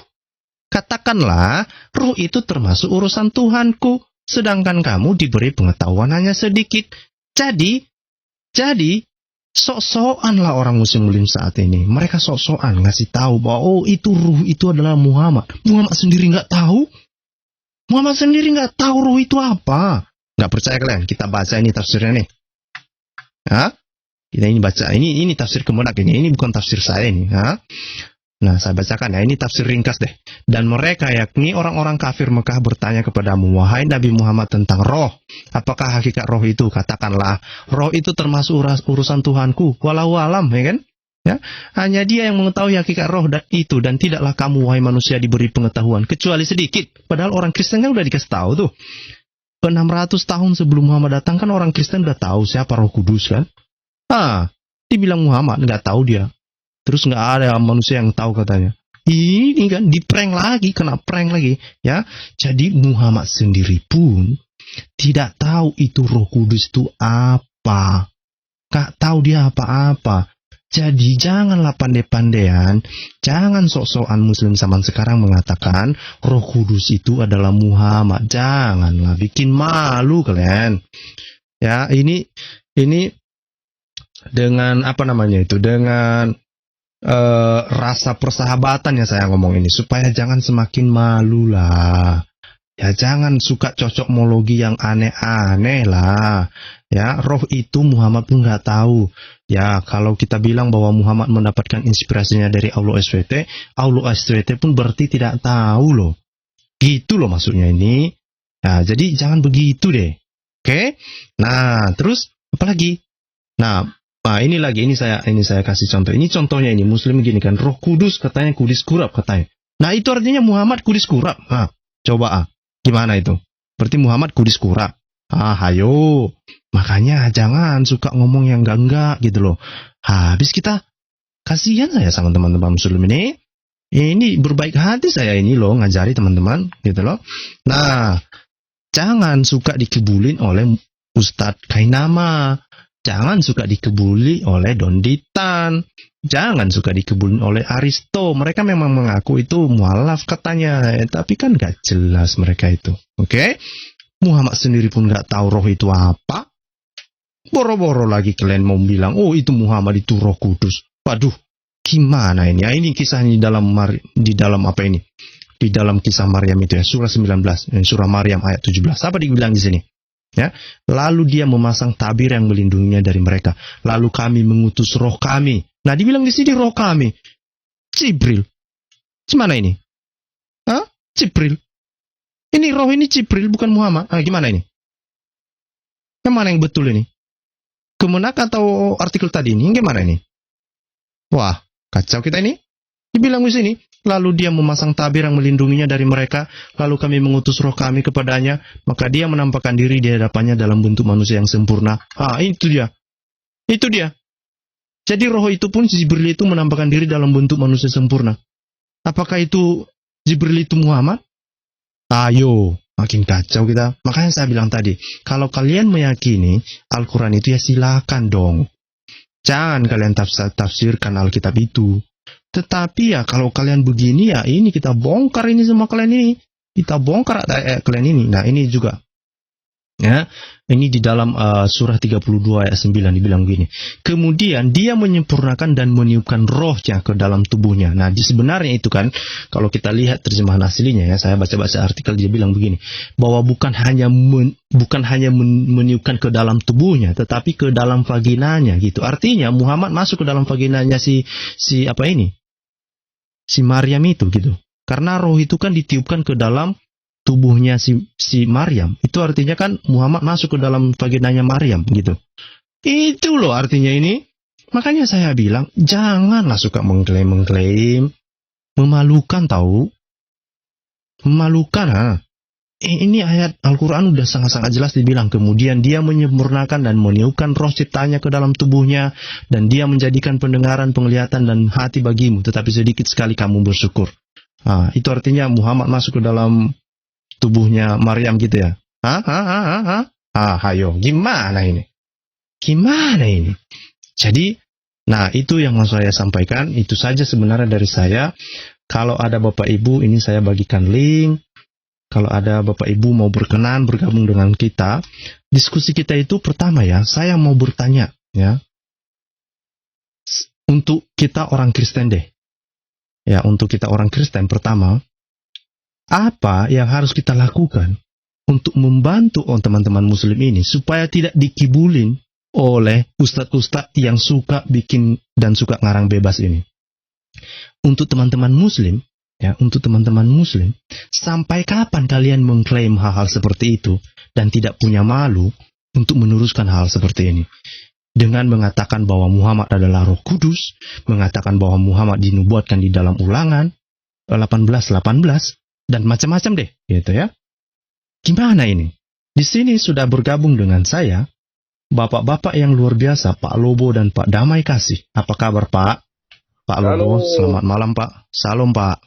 Katakanlah, ruh itu termasuk urusan Tuhanku. sedangkan kamu diberi pengetahuan hanya sedikit. Jadi sok-sokan lah orang muslim saat ini. Mereka sok-sokan ngasih tahu bahwa itu ruh itu adalah Muhammad. Muhammad sendiri nggak tahu. Muhammad sendiri nggak tahu ruh itu apa. Nggak percaya kalian? Kita baca ini tafsirnya nih. Kita ini baca. Ini tafsir Kemenak ini. Ini bukan tafsir saya ini. Nah, saya bacakan ya. Ini tafsir ringkas deh. Dan mereka yakni orang-orang kafir Mekah bertanya kepadamu, wahai Nabi Muhammad, tentang roh. Apakah hakikat roh itu? Katakanlah, roh itu termasuk urusan Tuhanku. Walau alam, ya kan? Ya, hanya Dia yang mengetahui hakikat roh itu, dan tidaklah kamu wahai manusia diberi pengetahuan kecuali sedikit. Padahal orang Kristen kan udah dikasih tahu tuh. 600 tahun sebelum Muhammad datang kan orang Kristen udah tahu siapa Roh Kudus kan. Dibilang Muhammad nggak tahu dia. Terus nggak ada manusia yang tahu katanya. Ini kan diprank lagi, kena prank lagi ya. Jadi Muhammad sendiri pun tidak tahu itu Roh Kudus itu apa. Gak tahu dia apa-apa. Jadi janganlah pandai-pandaian, jangan sok-sokan muslim zaman sekarang mengatakan Roh Kudus itu adalah Muhammad. Janganlah, bikin malu kalian. Ya, ini dengan dengan rasa persahabatan yang saya ngomong ini supaya jangan semakin malu lah. Ya jangan suka cocokmologi yang aneh-aneh lah. Ya, roh itu Muhammad pun nggak tahu. Ya, kalau kita bilang bahwa Muhammad mendapatkan inspirasinya dari Allah SWT pun berarti tidak tahu loh. Gitu loh maksudnya ini. Nah, jadi jangan begitu deh. Oke? Nah, terus apa lagi? Nah, ini saya kasih contoh. Ini contohnya ini Muslim gini kan, Roh Kudus katanya kudis kurap katanya. Nah, itu artinya Muhammad kudis kurap. Coba gimana itu? Berarti Muhammad kudis kurap. Hayo. Makanya jangan suka ngomong yang enggak gitu loh. Habis kita kasihan saya sama teman-teman Muslim ini. Ini berbaik hati saya ini loh ngajari teman-teman gitu loh. Nah, jangan suka dikebulin oleh Ustadz Kainama. Jangan suka dikebuli oleh Don Ditan. Jangan suka dikebulin oleh Aristo. Mereka memang mengaku itu mualaf katanya. Tapi kan gak jelas mereka itu. Oke? Muhammad sendiri pun gak tahu roh itu apa. Boro-boro lagi kalian mau bilang, itu Muhammad itu Roh Kudus. Waduh, gimana ini? Ya, ini kisahnya di dalam apa ini? Di dalam kisah Maryam itu ya, surah 19, surah Maryam ayat 17. Apa dibilang di sini? Ya, lalu Dia memasang tabir yang melindunginya dari mereka. Lalu kami mengutus roh kami. Nah, dibilang di sini roh kami. Jibril. Gimana ini? Jibril. Ini roh ini Jibril bukan Muhammad. Gimana ini? Yang mana yang betul ini? Kemenak atau artikel tadi ini? Gimana ini? Wah, kacau kita ini. Dibilang di sini, lalu Dia memasang tabir yang melindunginya dari mereka, lalu kami mengutus roh kami kepadanya, maka Dia menampakkan diri di hadapannya dalam bentuk manusia yang sempurna. Itu dia. Itu dia. Jadi roh itu pun Jibril itu menampakkan diri dalam bentuk manusia sempurna. Apakah itu Jibril itu Muhammad? Ayo, makin kacau kita. Makanya saya bilang tadi, kalau kalian meyakini Al-Quran itu ya silakan dong. Jangan kalian tafsirkan Alkitab itu. Tetapi ya kalau kalian begini ya ini kita bongkar ini semua kalian ini. Kita bongkar kalian ini. Nah ini juga. Ya, ini di dalam surah 32 ayat 9 dibilang begini. Kemudian Dia menyempurnakan dan meniupkan rohnya ke dalam tubuhnya. Nah, sebenarnya itu kan, kalau kita lihat terjemahan aslinya ya, saya baca-baca artikel dia bilang begini, bahwa bukan hanya meniupkan ke dalam tubuhnya, tetapi ke dalam vaginanya gitu. Artinya Muhammad masuk ke dalam vaginanya si Maryam itu gitu. Karena roh itu kan ditiupkan ke dalam tubuhnya si Maryam. Itu artinya kan Muhammad masuk ke dalam vaginanya Maryam gitu. Itu loh artinya ini. Makanya saya bilang janganlah suka mengklaim. Memalukan tahu. Memalukan Ini ayat Al-Quran udah sangat-sangat jelas dibilang. Kemudian Dia menyempurnakan dan meniupkan roh ciptanya ke dalam tubuhnya. Dan Dia menjadikan pendengaran, penglihatan dan hati bagimu. Tetapi sedikit sekali kamu bersyukur. Itu artinya Muhammad masuk ke dalam tubuhnya Maryam gitu ya. Hayo, gimana ini? Gimana ini? Jadi, nah itu yang mau saya sampaikan. Itu saja sebenarnya dari saya. Kalau ada Bapak Ibu, ini saya bagikan link. kalau ada Bapak Ibu mau berkenan bergabung dengan kita, diskusi kita itu pertama ya, saya mau bertanya ya, untuk kita orang Kristen deh. Ya, untuk kita orang Kristen pertama, apa yang harus kita lakukan untuk membantu teman-teman Muslim ini supaya tidak dikibulin oleh ustadz-ustadz yang suka bikin dan suka ngarang bebas ini. Untuk teman-teman Muslim, ya, untuk teman-teman Muslim, sampai kapan kalian mengklaim hal-hal seperti itu dan tidak punya malu untuk meneruskan hal seperti ini? Dengan mengatakan bahwa Muhammad adalah Roh Kudus, mengatakan bahwa Muhammad dinubuatkan di dalam Ulangan 18:18 dan macam-macam deh, gitu ya. Gimana ini? Di sini sudah bergabung dengan saya bapak-bapak yang luar biasa, Pak Lobo dan Pak Damai Kasih. Apa kabar, Pak? Pak Lobo, selamat malam, Pak. Salam, Pak.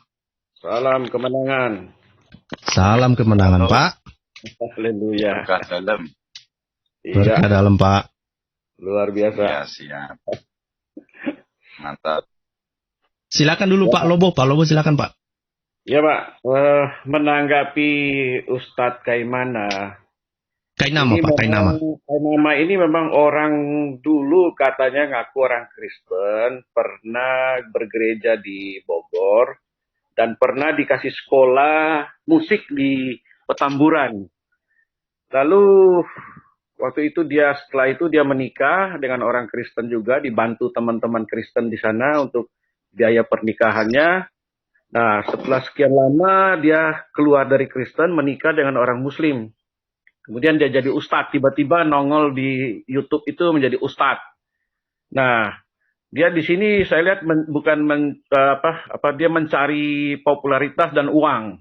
Salam kemenangan. Salam kemenangan, Pak. Haleluya. Berkah dalam. Berkah dalam, Pak. Luar biasa. Ya, siap. Mantap. Silakan dulu, Pak Lobo. Pak Lobo, silakan, Pak. Ya, Pak. Menanggapi Ustadz Kaimana. Kainama, Pak. Kainama. Kainama ini memang orang dulu katanya ngaku orang Kristen, pernah bergereja di Bogor, dan pernah dikasih sekolah musik di Petamburan. Lalu waktu itu setelah itu dia menikah dengan orang Kristen juga, dibantu teman-teman Kristen di sana untuk biaya pernikahannya. Nah, setelah sekian lama dia keluar dari Kristen, menikah dengan orang Muslim. Kemudian dia jadi ustadz, tiba-tiba nongol di YouTube itu menjadi ustadz. Nah, dia di sini saya lihat dia mencari popularitas dan uang.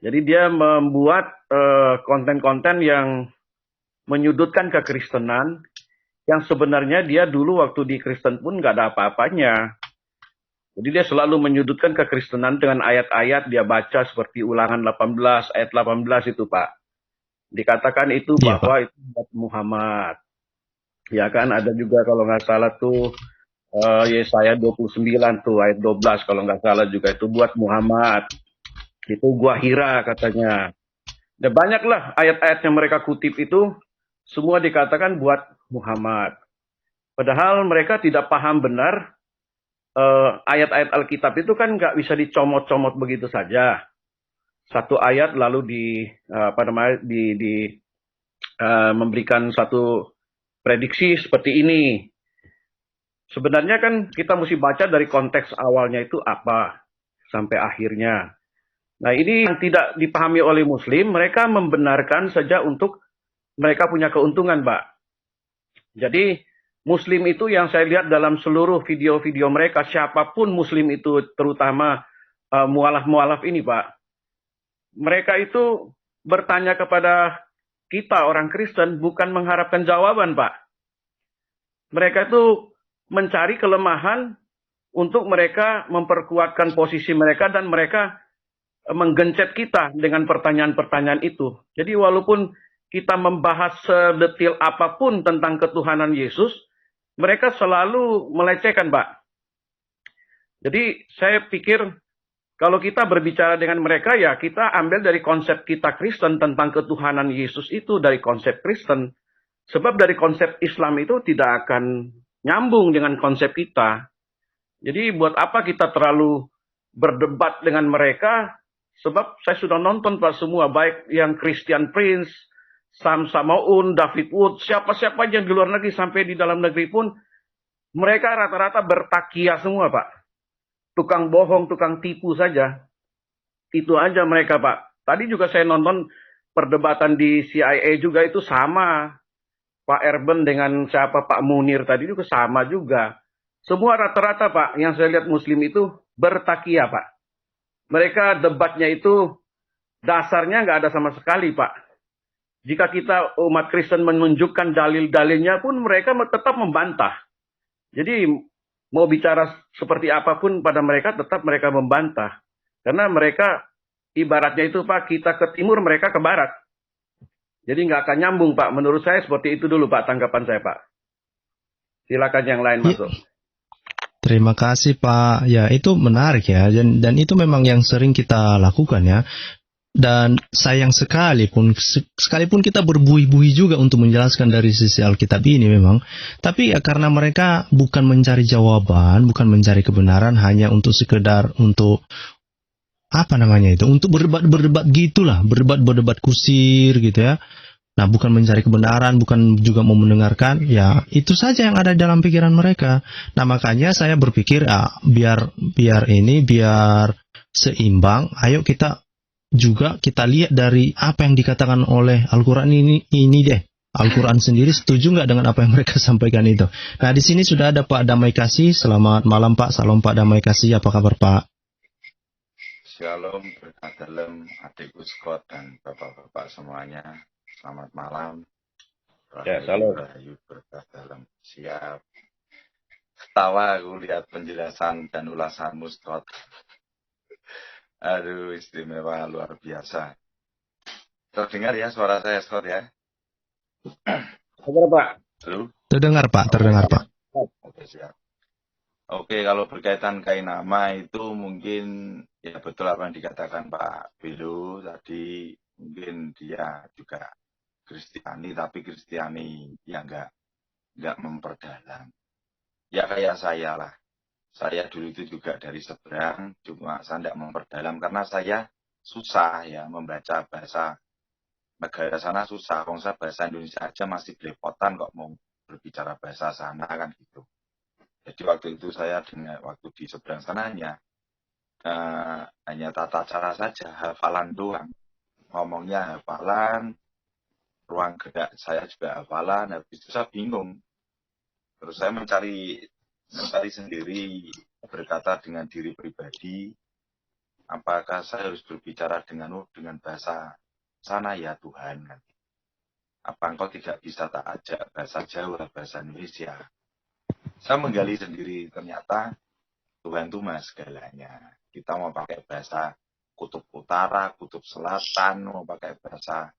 Jadi dia membuat konten-konten yang menyudutkan kekristenan, yang sebenarnya dia dulu waktu di Kristen pun nggak ada apa-apanya. Jadi dia selalu menyudutkan kekristenan dengan ayat-ayat dia baca seperti Ulangan 18, ayat 18 itu, Pak. Dikatakan itu bahwa itu buat Muhammad. Ya kan, ada juga kalau nggak salah tuh Yesaya 29 tuh ayat 12 kalau nggak salah juga itu buat Muhammad. Itu gua Hira katanya. Dan banyaklah ayat-ayat yang mereka kutip itu semua dikatakan buat Muhammad. Padahal mereka tidak paham benar ayat-ayat Alkitab itu kan nggak bisa dicomot-comot begitu saja. Satu ayat lalu memberikan satu prediksi seperti ini. Sebenarnya kan kita mesti baca dari konteks awalnya itu apa sampai akhirnya. Nah, ini yang tidak dipahami oleh Muslim, mereka membenarkan saja untuk mereka punya keuntungan, Pak. Jadi Muslim itu yang saya lihat dalam seluruh video-video mereka, siapapun Muslim itu, terutama mualaf-mualaf ini, Pak. Mereka itu bertanya kepada kita orang Kristen bukan mengharapkan jawaban, Pak. Mereka itu mencari kelemahan untuk mereka memperkuatkan posisi mereka dan mereka menggencet kita dengan pertanyaan-pertanyaan itu. Jadi walaupun kita membahas sedetail apapun tentang ketuhanan Yesus, mereka selalu melecehkan, Pak. Jadi saya pikir kalau kita berbicara dengan mereka, ya kita ambil dari konsep kita Kristen tentang ketuhanan Yesus itu dari konsep Kristen. Sebab dari konsep Islam itu tidak akan nyambung dengan konsep kita. Jadi buat apa kita terlalu berdebat dengan mereka? Sebab saya sudah nonton, Pak, semua. Baik yang Christian Prince, Sam Samaun, David Wood, siapa-siapa yang di luar negeri sampai di dalam negeri pun, mereka rata-rata bertakia semua, Pak. Tukang bohong, tukang tipu saja. Itu aja mereka, Pak. Tadi juga saya nonton perdebatan di CIA juga itu sama. Pak Erben dengan Pak Munir tadi juga sama juga. Semua rata-rata, Pak, yang saya lihat Muslim itu bertakia, Pak. Mereka debatnya itu dasarnya nggak ada sama sekali, Pak. Jika kita umat Kristen menunjukkan dalil-dalilnya pun mereka tetap membantah. Jadi mau bicara seperti apapun pada mereka tetap mereka membantah. Karena mereka ibaratnya itu, Pak, kita ke timur mereka ke barat. Jadi nggak akan nyambung, Pak. Menurut saya seperti itu dulu, Pak, tanggapan saya, Pak. Silakan yang lain masuk. Terima kasih, Pak. Ya, itu menarik ya. Dan itu memang yang sering kita lakukan ya. Dan sayang sekalipun kita berbuih-buih juga untuk menjelaskan dari sisi Alkitab ini memang, tapi ya karena mereka bukan mencari jawaban, bukan mencari kebenaran, hanya untuk sekedar untuk apa namanya itu, untuk berdebat gitulah, berdebat kusir gitu ya. Nah, bukan mencari kebenaran, bukan juga mau mendengarkan, ya itu saja yang ada dalam pikiran mereka. Nah, makanya saya berpikir, biar seimbang, ayo kita lihat dari apa yang dikatakan oleh Al-Quran ini deh. Al-Quran sendiri setuju nggak dengan apa yang mereka sampaikan itu? Nah, di sini sudah ada Pak Damai Kasih. Selamat malam Pak, salam Pak Damai Kasih. Apa kabar Pak? Shalom, berkah dalam adikku Scott dan bapak-bapak semuanya. Selamat malam. Ya, Rahayu, salam. rahayu, berkah dalam. Siap. Ketawa aku lihat penjelasan dan ulasanmu, Scott. Aduh, istimewa, luar biasa. Terdengar ya suara saya, Scott ya? Sabar, Pak. Halo? Terdengar Pak, terdengar Pak. Oke, siap. Oke, kalau berkaitan kain nama itu mungkin ya betul apa yang dikatakan Pak Belo tadi. Mungkin dia juga Kristiani, tapi Kristiani yang nggak memperdalam. Ya kayak saya lah. Saya dulu itu juga dari seberang, cuma saya nggak memperdalam karena saya susah ya membaca bahasa negara sana susah. Kalau saya bahasa Indonesia aja masih belepotan kok mau berbicara bahasa sana kan gitu. Jadi waktu itu saya waktu di seberang sana hanya tata cara saja, hafalan doang. Ngomongnya hafalan, ruang gerak saya juga hafalan, habis itu saya bingung. Terus saya mencari sendiri, berkata dengan diri pribadi, apakah saya harus berbicara dengan bahasa sana ya Tuhan? Apa engkau tidak bisa tak ajak bahasa Jawa, bahasa Indonesia? Saya menggali sendiri, ternyata Tuhan itu mas segalanya. Kita mau pakai bahasa kutub utara, kutub selatan, mau pakai bahasa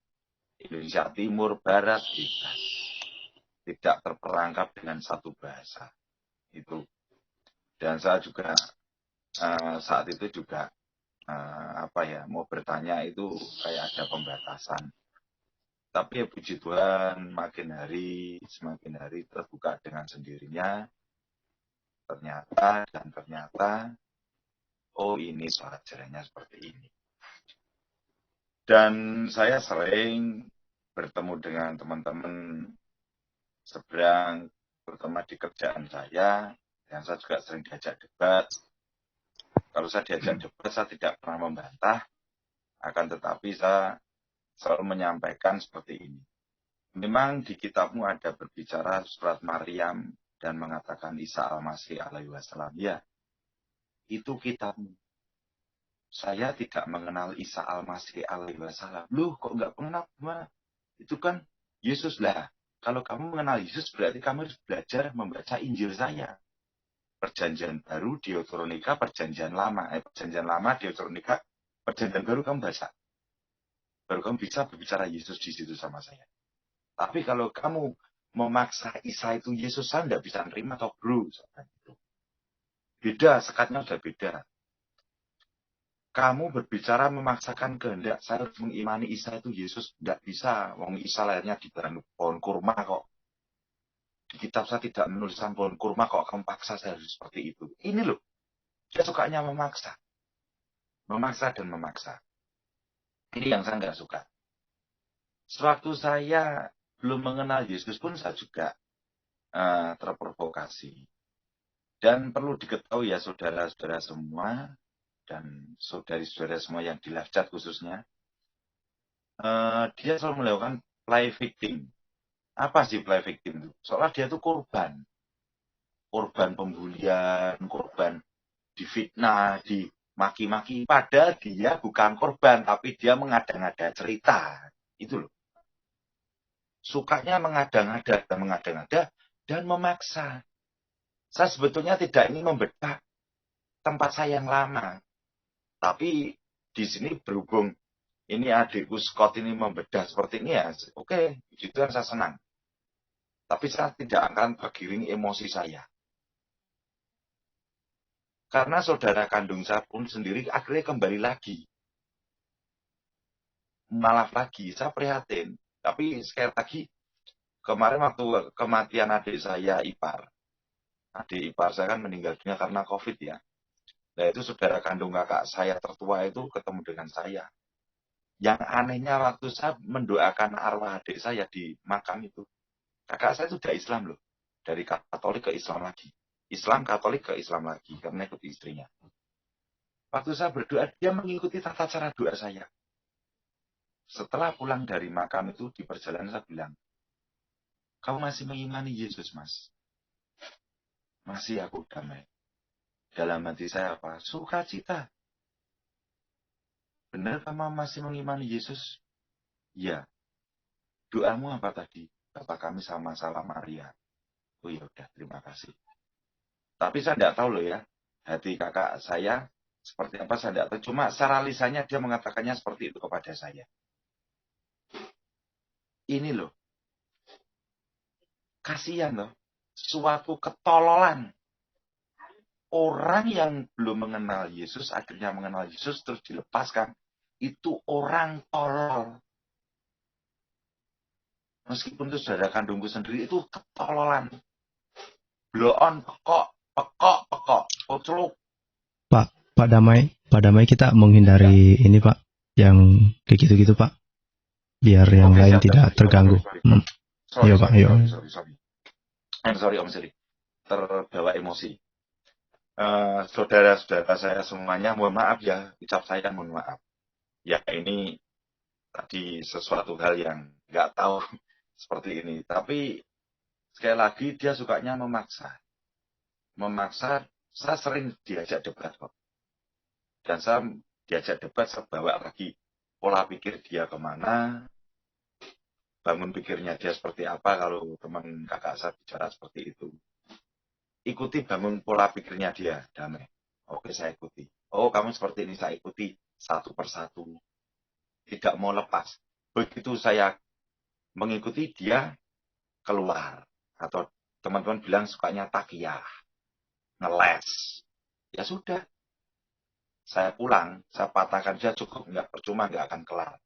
Indonesia Timur, Barat, bebas. Tidak terperangkap dengan satu bahasa. Itu. Dan saya juga saat itu juga mau bertanya itu kayak ada pembatasan. Tapi ya puji Tuhan semakin hari terbuka dengan sendirinya. Ternyata oh ini pelajarannya seperti ini. Dan saya sering bertemu dengan teman-teman seberang, terutama di kerjaan saya, dan saya juga sering diajak debat. Kalau saya diajak debat, saya tidak pernah membantah, akan tetapi saya selalu menyampaikan seperti ini. Memang di kitabmu ada berbicara surat Maryam dan mengatakan Isa Al-Masih alaihi wasallam. Ya, itu kitabmu. Saya tidak mengenal Isa Al-Masih alaihi wasallam. Loh, kok nggak pernah? Gimana? Itu kan Yesus lah. Kalau kamu mengenal Yesus, berarti kamu harus belajar membaca Injil saya. Perjanjian baru, Deuteronika, perjanjian lama. Perjanjian lama, Deuteronika, perjanjian baru kamu baca. Baru kamu bisa berbicara Yesus di situ sama saya. Tapi kalau kamu memaksa Isa itu Yesus, saya nggak bisa nerima atau bro. Beda, sekatnya udah beda. Kamu berbicara memaksakan kehendak, saya harus mengimani Isa itu Yesus. Nggak bisa, wong Isa lahirnya di pohon kurma kok. Di kitab saya tidak menuliskan pohon kurma kok kamu paksa saya harus seperti itu. Ini loh, dia sukanya memaksa. Memaksa dan memaksa. Ini yang saya nggak suka. Sewaktu saya belum mengenal Yesus pun saya juga terprovokasi. Dan perlu diketahui ya saudara-saudara semua, dan saudari-saudara semua yang di live chat khususnya, dia selalu melakukan play victim. Apa sih play victim itu? Soalnya dia itu korban pembulian, korban difitnah, dimaki-maki. Padahal dia bukan korban, tapi dia mengada-ngada cerita. Itu loh. Sukanya mengada-ngada dan memaksa. Saya sebetulnya tidak ingin membedah tempat saya yang lama. Tapi di sini berhubung ini adikku Scott ini membedah seperti ini ya, oke, itu kan saya senang. Tapi saya tidak akan bergiring emosi saya. Karena saudara kandung saya pun sendiri akhirnya kembali lagi. malah lagi, saya prihatin. Tapi sekali lagi, kemarin waktu kematian adik saya ipar, adik ipar saya kan meninggal dunia karena COVID ya. Nah itu saudara kandung kakak saya tertua itu ketemu dengan saya. Yang anehnya waktu saya mendoakan arwah adik saya di makam itu, kakak saya sudah Islam loh. Dari Katolik ke Islam lagi. Islam, Katolik ke Islam lagi. Karena ikut istrinya. Waktu saya berdoa, dia mengikuti tata cara doa saya. Setelah pulang dari makam itu, di perjalanan saya bilang, kamu masih mengimani Yesus, Mas? Masih, aku damai. Dalam hati saya apa? Sukacita. Benar kamu masih mengimani Yesus? Ya. Doamu apa tadi? Bapak kami sama-sama Maria. Oh ya udah, terima kasih. Tapi saya tidak tahu loh ya, hati kakak saya seperti apa saya tidak tahu. Cuma secara lisannya dia mengatakannya seperti itu kepada saya. Ini loh, kasihan loh, suatu ketololan. Orang yang belum mengenal Yesus, akhirnya mengenal Yesus, terus dilepaskan. Itu orang tolol. Meskipun itu saudara kandungku sendiri, itu ketololan. Bloon, pekok, koceluk. Pak Damai kita menghindari ini Pak, yang kayak gitu-gitu Pak, biar yang Oke, lain siap, tidak siap. terganggu. Iya Pak, ayo. Sorry Om Siri, terbawa emosi. Saudara-saudara saya semuanya, mohon maaf ya, ucap saya kan mohon maaf. Ya ini tadi sesuatu hal yang nggak tahu seperti ini. Tapi sekali lagi dia sukanya memaksa. Saya sering diajak debat kok. Dan saya diajak debat, saya bawa lagi pola pikir dia kemana, bangun pikirnya dia seperti apa kalau teman kakak saya bicara seperti itu. Ikuti bangun pola pikirnya dia, Damai. Oke, saya ikuti. Oh, kamu seperti ini, saya ikuti satu persatu. Tidak mau lepas. Begitu saya mengikuti dia, keluar. Atau teman-teman bilang sukanya takiyah. Ngeles. Ya sudah. Saya pulang, saya patahkan dia cukup, nggak percuma, nggak akan kelar.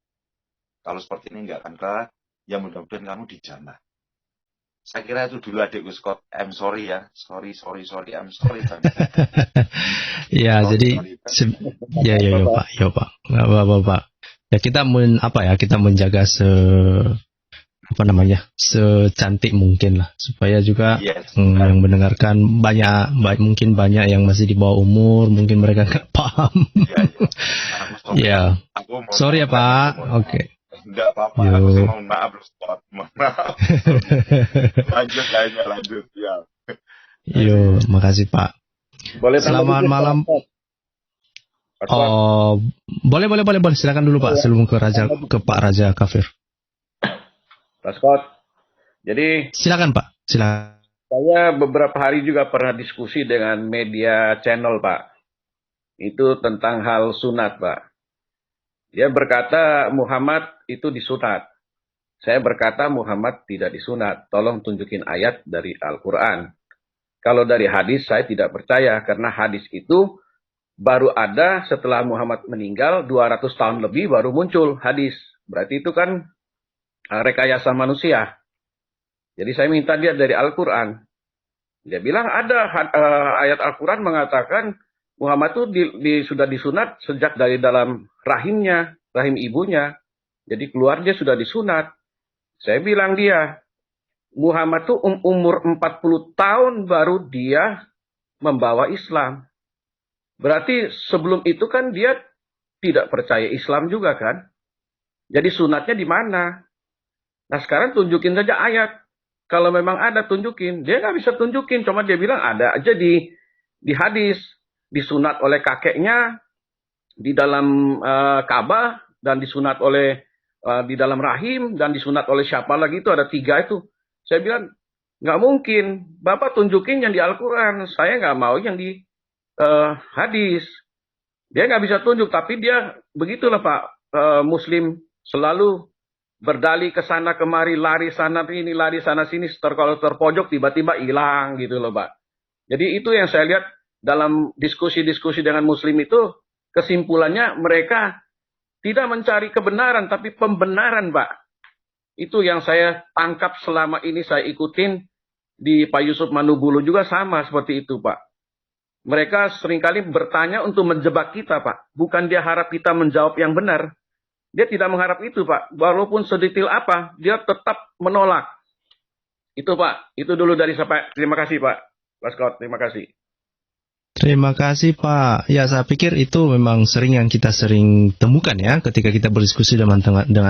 Kalau seperti ini nggak akan kelar, ya mudah-mudahan kamu dijamah. Saya kira itu dulu adikku Scott. I'm sorry ya. Sorry, I'm sorry. Ya, jadi ya Pak. Nggak apa-apa Pak. Ya kita kita menjaga secantik mungkin lah, supaya juga yang mendengarkan mungkin banyak yang masih di bawah umur, mungkin mereka nggak paham. Ya. Sorry ya Pak. Oke. Enggak apa-apa, aku sih mohon maaf loh, Spot. Mohon maaf. Lanjut ya. Yo, makasih Pak. Boleh selamat malam. Oh, boleh. Silakan dulu Pak, sebelum ke Pak Raja Kafir. Pak Scott. Jadi silakan Pak. Silakan. Saya beberapa hari juga pernah diskusi dengan media channel Pak. Itu tentang hal sunat Pak. Dia berkata Muhammad itu disunat. Saya berkata Muhammad tidak disunat. Tolong tunjukin ayat dari Al-Quran. Kalau dari hadis saya tidak percaya. Karena hadis itu baru ada setelah Muhammad meninggal 200 tahun lebih baru muncul hadis. Berarti itu kan rekayasa manusia. Jadi saya minta dia dari Al-Quran. Dia bilang ada ayat Al-Quran mengatakan Muhammad itu sudah disunat sejak dari dalam rahimnya, rahim ibunya. Jadi keluar dia sudah disunat. Saya bilang dia, Muhammad itu umur 40 tahun baru dia membawa Islam. Berarti sebelum itu kan dia tidak percaya Islam juga kan. Jadi sunatnya di mana? Nah sekarang tunjukin saja ayat. Kalau memang ada tunjukin. Dia nggak bisa tunjukin. Cuma dia bilang ada aja di hadis. Disunat oleh kakeknya di dalam Ka'bah dan disunat oleh di dalam rahim dan disunat oleh siapa lagi itu ada 3 itu. Saya bilang nggak mungkin. Bapak tunjukin yang di Al-Quran. Saya nggak mau yang di hadis. Dia nggak bisa tunjuk. Tapi dia begitulah Pak. Muslim selalu berdalih ke sana kemari, lari sana sini, lari sana sini. Kalau terpojok tiba-tiba hilang gitu loh Pak. Jadi itu yang saya lihat. Dalam diskusi-diskusi dengan Muslim itu, kesimpulannya mereka Tidak mencari kebenaran, tapi pembenaran, Pak. Itu yang saya tangkap selama ini saya ikutin di Pak Yusuf Manubulu juga sama seperti itu, Pak. Mereka seringkali bertanya untuk menjebak kita, Pak. Bukan dia harap kita menjawab yang benar. Dia tidak mengharap itu, Pak. Walaupun sedetail apa, dia tetap menolak. Itu, Pak. Itu dulu dari saya, Pak. Terima kasih, Pak. Pak Scott, terima kasih. Terima kasih Pak. Ya saya pikir itu memang yang kita sering temukan ya ketika kita berdiskusi dengan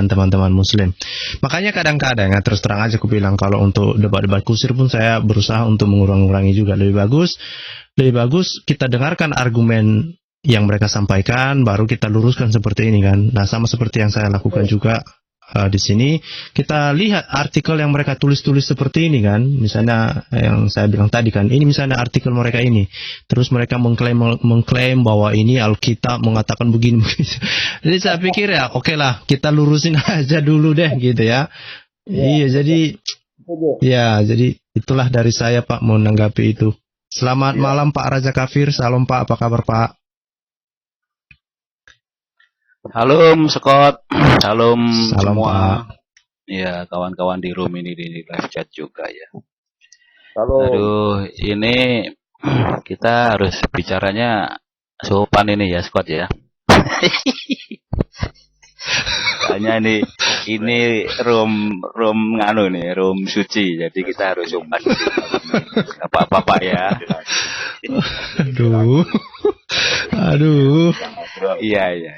teman-teman Muslim. Makanya kadang-kadang ya terus terang aja aku bilang kalau untuk debat-debat kusir pun saya berusaha untuk mengurangi juga. Lebih bagus kita dengarkan argumen yang mereka sampaikan baru kita luruskan seperti ini kan. Nah sama seperti yang saya lakukan juga. Di sini kita lihat artikel yang mereka tulis-tulis seperti ini kan, misalnya yang saya bilang tadi kan, ini misalnya artikel mereka ini, terus mereka mengklaim bahwa ini Alkitab mengatakan begini. Jadi saya pikir ya oke lah kita lurusin aja dulu deh gitu ya. Iya jadi itulah dari saya Pak mau menanggapi itu. Selamat malam Pak Raja Kafir, salam Pak, apa kabar Pak? Halo Scott, salam semua. Pak. Ya, kawan-kawan di room ini di live chat juga ya. Halo. Aduh, ini kita harus bicaranya sopan ini ya Scott ya. Hanya ini room nganu nih, room suci. Jadi kita harus sopan. Bapak-bapak ya. Aduh. Iya.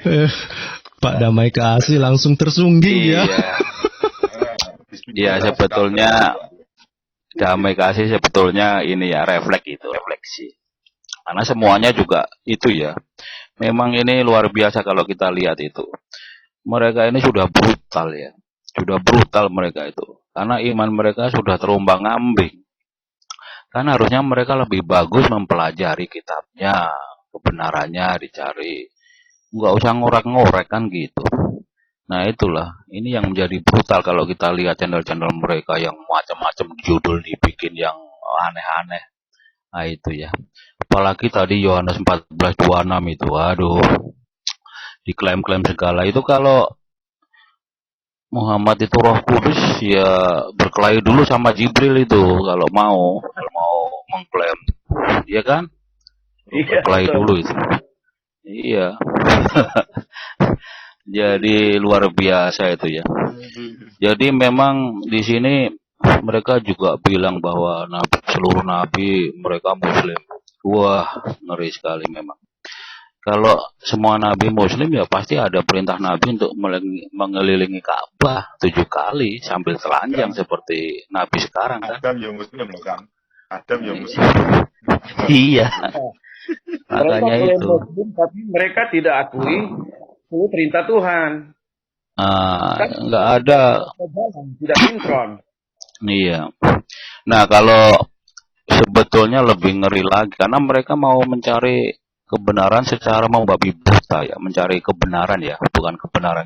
Pak Damai Kasih langsung tersungging ya. Iya, sebetulnya Damai Kasih sebetulnya ini ya refleksi. Karena semuanya juga itu ya. Memang ini luar biasa kalau kita lihat itu. Mereka ini sudah brutal ya. Sudah brutal mereka itu. Karena iman mereka sudah terombang-ambing. Karena harusnya mereka lebih bagus mempelajari kitabnya, kebenarannya dicari. Nggak usah ngorek-ngorek kan gitu. Nah itulah, ini yang menjadi brutal kalau kita lihat channel-channel mereka yang macam-macam judul dibikin yang aneh-aneh. Nah itu ya. Apalagi tadi Yohanes 14:26 itu, aduh, diklaim-klaim segala. Itu kalau Muhammad itu Roh Kudus ya berkelahi dulu sama Jibril itu kalau mau mengklaim, iya kan? Berkelahi dulu itu. Iya. Jadi luar biasa itu ya. Jadi memang di sini mereka juga bilang bahwa seluruh nabi mereka Muslim. Wah, ngeri sekali memang. Kalau semua nabi Muslim ya pasti ada perintah nabi untuk mengelilingi Ka'bah 7 kali sambil telanjang seperti nabi sekarang kan. Adam yang Muslim kan. Adam yang Muslim. Iya. Makanya mereka itu. Muslim, tapi mereka tidak akui perintah Tuhan. Nggak ada. Tidak sinkron. Iya. Nah kalau sebetulnya lebih ngeri lagi karena mereka mau mencari kebenaran secara membabi buta ya, mencari kebenaran ya, bukan kebenaran,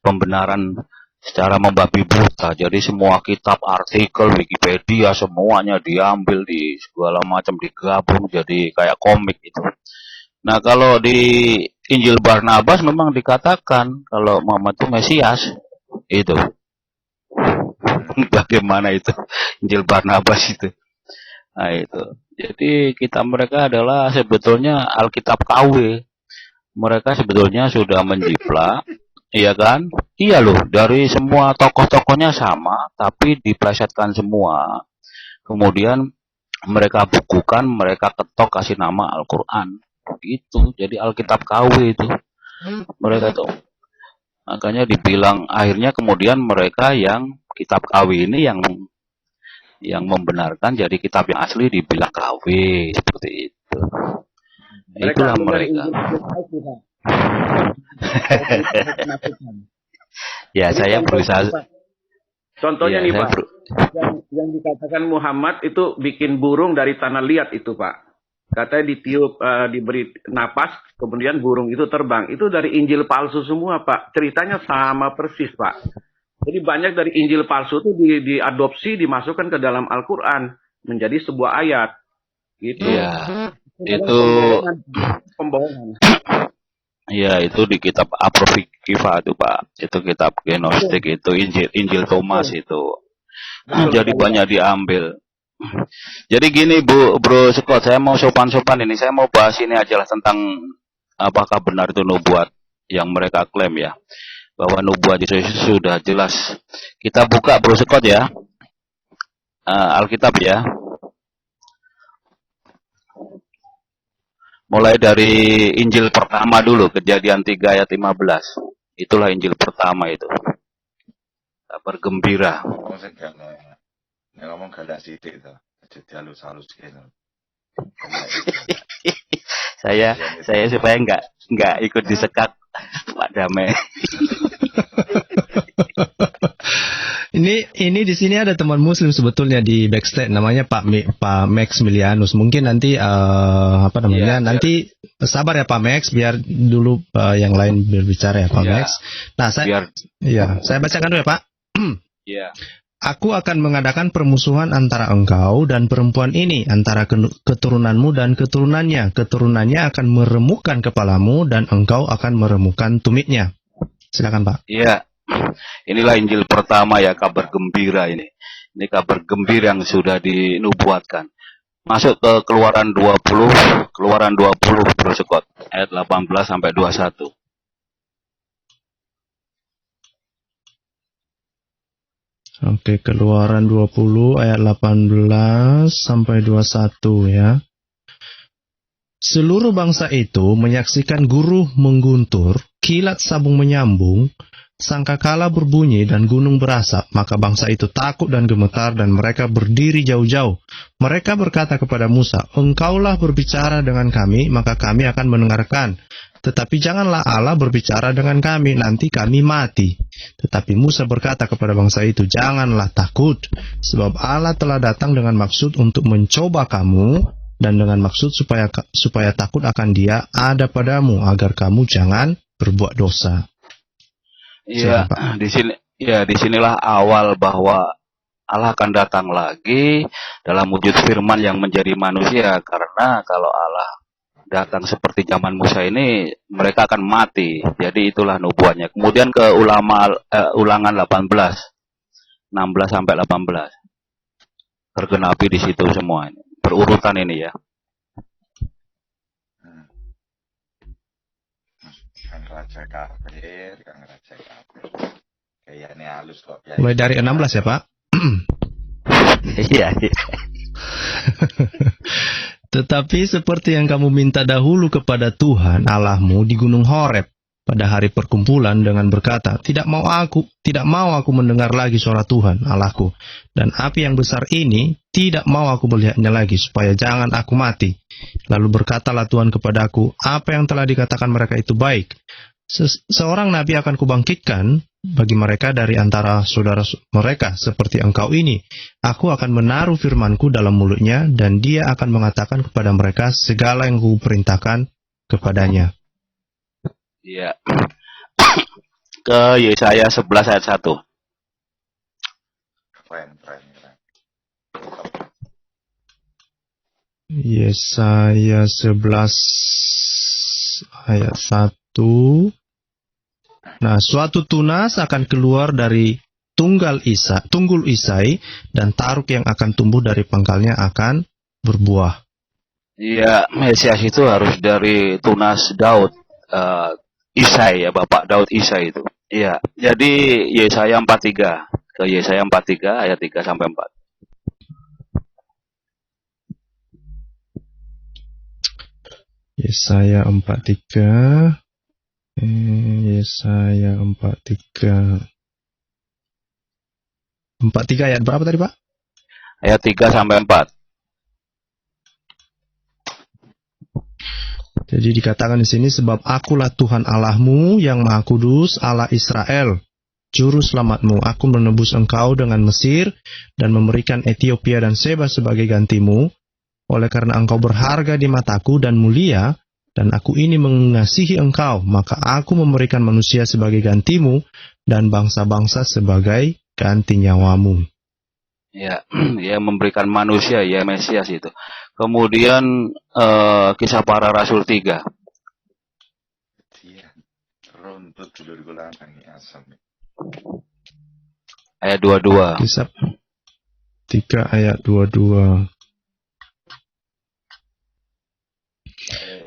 pembenaran secara membabi buta. Jadi semua kitab, artikel, Wikipedia semuanya diambil di segala macam digabung jadi kayak komik itu. Nah kalau di Injil Barnabas memang dikatakan kalau Muhammad itu Mesias itu. Bagaimana itu Injil Barnabas itu? Nah itu. Jadi kita mereka adalah sebetulnya Alkitab KW. Mereka sebetulnya sudah menjiplak, iya kan? Iya loh, dari semua tokoh-tokohnya sama, tapi diplesetkan semua. Kemudian mereka bukukan, mereka ketok kasih nama Al-Quran. Gitu, jadi Alkitab KW itu. Mereka itu. Makanya dibilang, akhirnya kemudian mereka yang kitab KW ini yang membenarkan jadi kitab yang asli dibilang KW seperti itu. Itulah mereka. Ya saya berusaha. Contohnya nih Pak, yang dikatakan Muhammad itu bikin burung dari tanah liat itu Pak. Katanya ditiup, diberi napas, kemudian burung itu terbang. Itu dari Injil palsu semua Pak. Ceritanya sama persis Pak. Jadi banyak dari Injil palsu itu diadopsi, dimasukkan ke dalam Al-Quran menjadi sebuah ayat, gitu. Iya, itu pembohongan. Ya, itu di kitab Apokrifa itu, Pak. Itu kitab Gnostik, itu Injil Thomas itu. Betul Jadi sekali, Pak. banyak diambil. Jadi gini, Bro Scott, saya mau sopan-sopan ini. Saya mau bahas ini aja lah tentang apakah benar itu nubuat yang mereka klaim ya. Bahwa nubuat itu sudah jelas. Kita buka, Bro Scott ya. Alkitab ya. Mulai dari Injil pertama dulu, Kejadian 3 ayat 15. Itulah Injil pertama itu. Kabar gembira. Ngomong sing galak. Nek ngomong galak sithik to. Aja dihalus-halus gitu. saya supaya nggak ikut disekak Pak Damai. Ini di sini ada teman muslim sebetulnya di backstage namanya Pak Max Milianus. Mungkin nanti Iya, nanti sabar ya Pak Max biar dulu yang lain berbicara ya Pak Iya. Max. Nah, saya bacakan dulu ya Pak. Iya. Aku akan mengadakan permusuhan antara engkau dan perempuan ini, antara keturunanmu dan keturunannya. Keturunannya akan meremukkan kepalamu dan engkau akan meremukkan tumitnya. Silakan Pak. Iya. Inilah Injil pertama ya, kabar gembira ini. Ini kabar gembira yang sudah dinubuatkan. Masuk ke Keluaran 20, Bro Scott, ayat 18 sampai 21. Oke, Keluaran 20 ayat 18 sampai 21 ya. Seluruh bangsa itu menyaksikan guru mengguntur, kilat sabung menyambung, sangkakala berbunyi dan gunung berasap, maka bangsa itu takut dan gemetar dan mereka berdiri jauh-jauh. Mereka berkata kepada Musa, "Engkaulah berbicara dengan kami, maka kami akan mendengarkan. Tetapi janganlah Allah berbicara dengan kami, nanti kami mati." Tetapi Musa berkata kepada bangsa itu, "Janganlah takut, sebab Allah telah datang dengan maksud untuk mencoba kamu, dan dengan maksud supaya takut akan Dia ada padamu, agar kamu jangan berbuat dosa." Iya, disinilah awal bahwa Allah akan datang lagi dalam wujud firman yang menjadi manusia. Karena kalau Allah datang seperti zaman Musa ini, mereka akan mati. Jadi itulah nubuatnya. Kemudian ke Ulangan 18, 16 sampai 18. Tergenapi di situ semua. Berurutan ini ya. Kang Raja Kafir. Kayaknya halus kok. Mulai dari 16 ya Pak. Iya. Tetapi seperti yang kamu minta dahulu kepada Tuhan Allahmu di Gunung Horeb pada hari perkumpulan dengan berkata, tidak mau aku mendengar lagi suara Tuhan Allahku, dan api yang besar ini tidak mau aku melihatnya lagi, supaya jangan aku mati. Lalu berkatalah Tuhan kepadaku, apa yang telah dikatakan mereka itu baik. Seorang nabi akan kubangkitkan bagi mereka dari antara saudara mereka seperti engkau ini. Aku akan menaruh firmanku dalam mulutnya, dan dia akan mengatakan kepada mereka segala yang kuperintahkan kepadanya. Iya. Ke Yesaya 11 ayat 1. Keren. Yesaya 11 ayat 1. Nah, suatu tunas akan keluar dari tunggul Isai, dan taruk yang akan tumbuh dari pangkalnya akan berbuah. Iya, Mesias itu harus dari tunas Daud. Isai ya, Bapak Daud Isai itu. Iya, jadi Yesaya 43. Ke Yesaya 43 ayat 3 sampai 4. Yesaya 43. Yesaya 43. 43 ayat berapa tadi, Pak? Ayat 3 sampai 4. Jadi dikatakan di sini, sebab akulah Tuhan Allahmu yang Maha Kudus, Allah Israel, juru selamatmu. Aku menebus engkau dengan Mesir dan memberikan Ethiopia dan Seba sebagai gantimu. Oleh karena engkau berharga di mataku dan mulia, dan aku ini mengasihi engkau, maka aku memberikan manusia sebagai gantimu dan bangsa-bangsa sebagai ganti nyawamu. Ya, dia memberikan manusia, ya Mesias itu. Kemudian Kisah Para Rasul 3. Iya. Sebut dulurku lanang asam. Ayat 22. Kisah 3 ayat 22.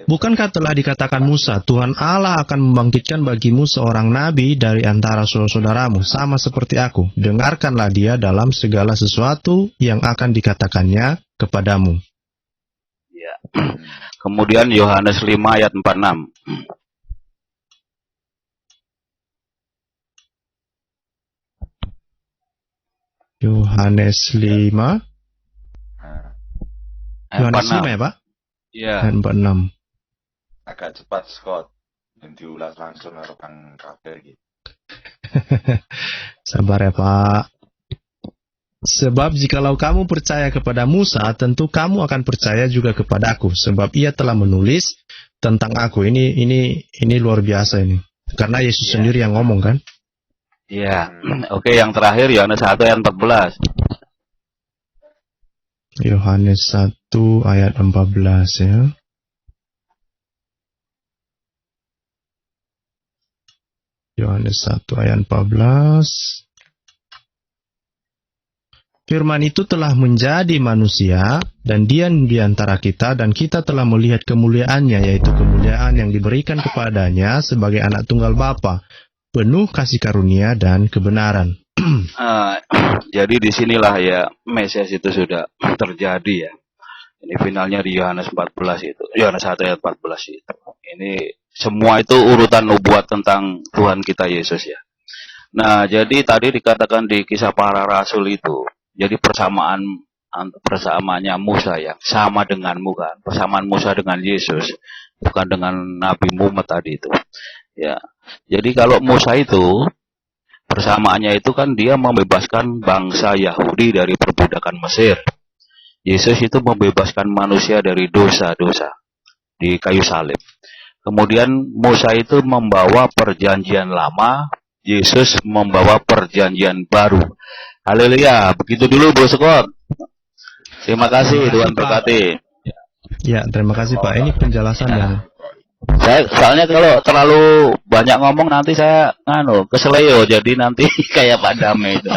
Bukankah telah dikatakan Musa, Tuhan Allah akan membangkitkan bagimu seorang nabi dari antara saudaramu, sama seperti aku. Dengarkanlah dia dalam segala sesuatu yang akan dikatakannya kepadamu. Ya. Kemudian Yohanes 5 ayat 46. Yohanes 5. Nah, Ayat Yohanes 5 46. ya Pak? Ya. Ayat 46. agak cepat Scott dan diulas langsung karo Bang Kafir gitu. Sabar ya Pak. Sebab jikalau kamu percaya kepada Musa, tentu kamu akan percaya juga kepadaku, sebab ia telah menulis tentang aku. Ini luar biasa ini. Karena Yesus sendiri yang ngomong kan? Ya. Oke, yang terakhir Yohanes 1 ayat 14. Yohanes 1 ayat 14 ya. Yohanes 1 ayat 14. Firman itu telah menjadi manusia dan diam di antara kita, dan kita telah melihat kemuliaannya, yaitu kemuliaan yang diberikan kepadanya sebagai anak tunggal Bapa, penuh kasih karunia dan kebenaran. Jadi disinilah ya Mesias itu sudah terjadi ya. Ini finalnya di Yohanes 14 itu. Yohanes 1 ayat 14 itu. Ini semua itu urutan nubuat tentang Tuhan kita Yesus ya. Nah, jadi tadi dikatakan di Kisah Para Rasul itu, jadi persamaannya Musa ya, sama denganmu kan. Persamaan Musa dengan Yesus, bukan dengan Nabi Muhammad tadi itu. Ya. Jadi kalau Musa itu persamaannya itu kan dia membebaskan bangsa Yahudi dari perbudakan Mesir. Yesus itu membebaskan manusia dari dosa-dosa di kayu salib. Kemudian Musa itu membawa perjanjian lama, Yesus membawa perjanjian baru. Haleluya. Begitu dulu Bro Scott. Terima kasih, Tuhan berkati. Ya, terima kasih Pak. Ini penjelasan yang Saya soalnya kalau terlalu banyak ngomong nanti saya keseleo, jadi nanti kayak Pak Damai itu.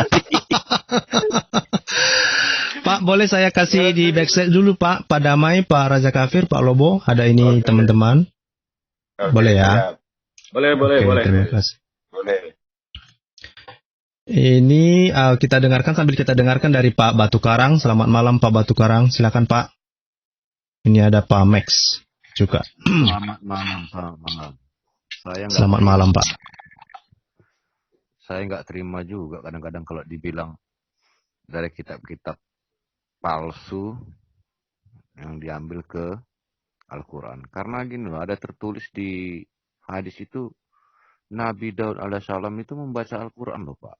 Pak, boleh saya kasih di backstage dulu Pak, Pak Damai, Pak Raja Kafir, Pak Lobo, ada ini teman-teman. Boleh ya? Boleh. Terima kasih. Boleh. Ini kita dengarkan sambil kita dengarkan dari Pak Batu Karang. Selamat malam Pak Batu Karang, silakan Pak. Ini ada Pak Max juga. Selamat malam, selamat malam. Selamat malam Pak. Saya nggak terima juga kadang-kadang kalau dibilang dari kitab-kitab palsu yang diambil ke Al-Quran. Karena gini loh, ada tertulis di hadis itu Nabi Daud alaihissalam itu membaca Al-Quran loh Pak.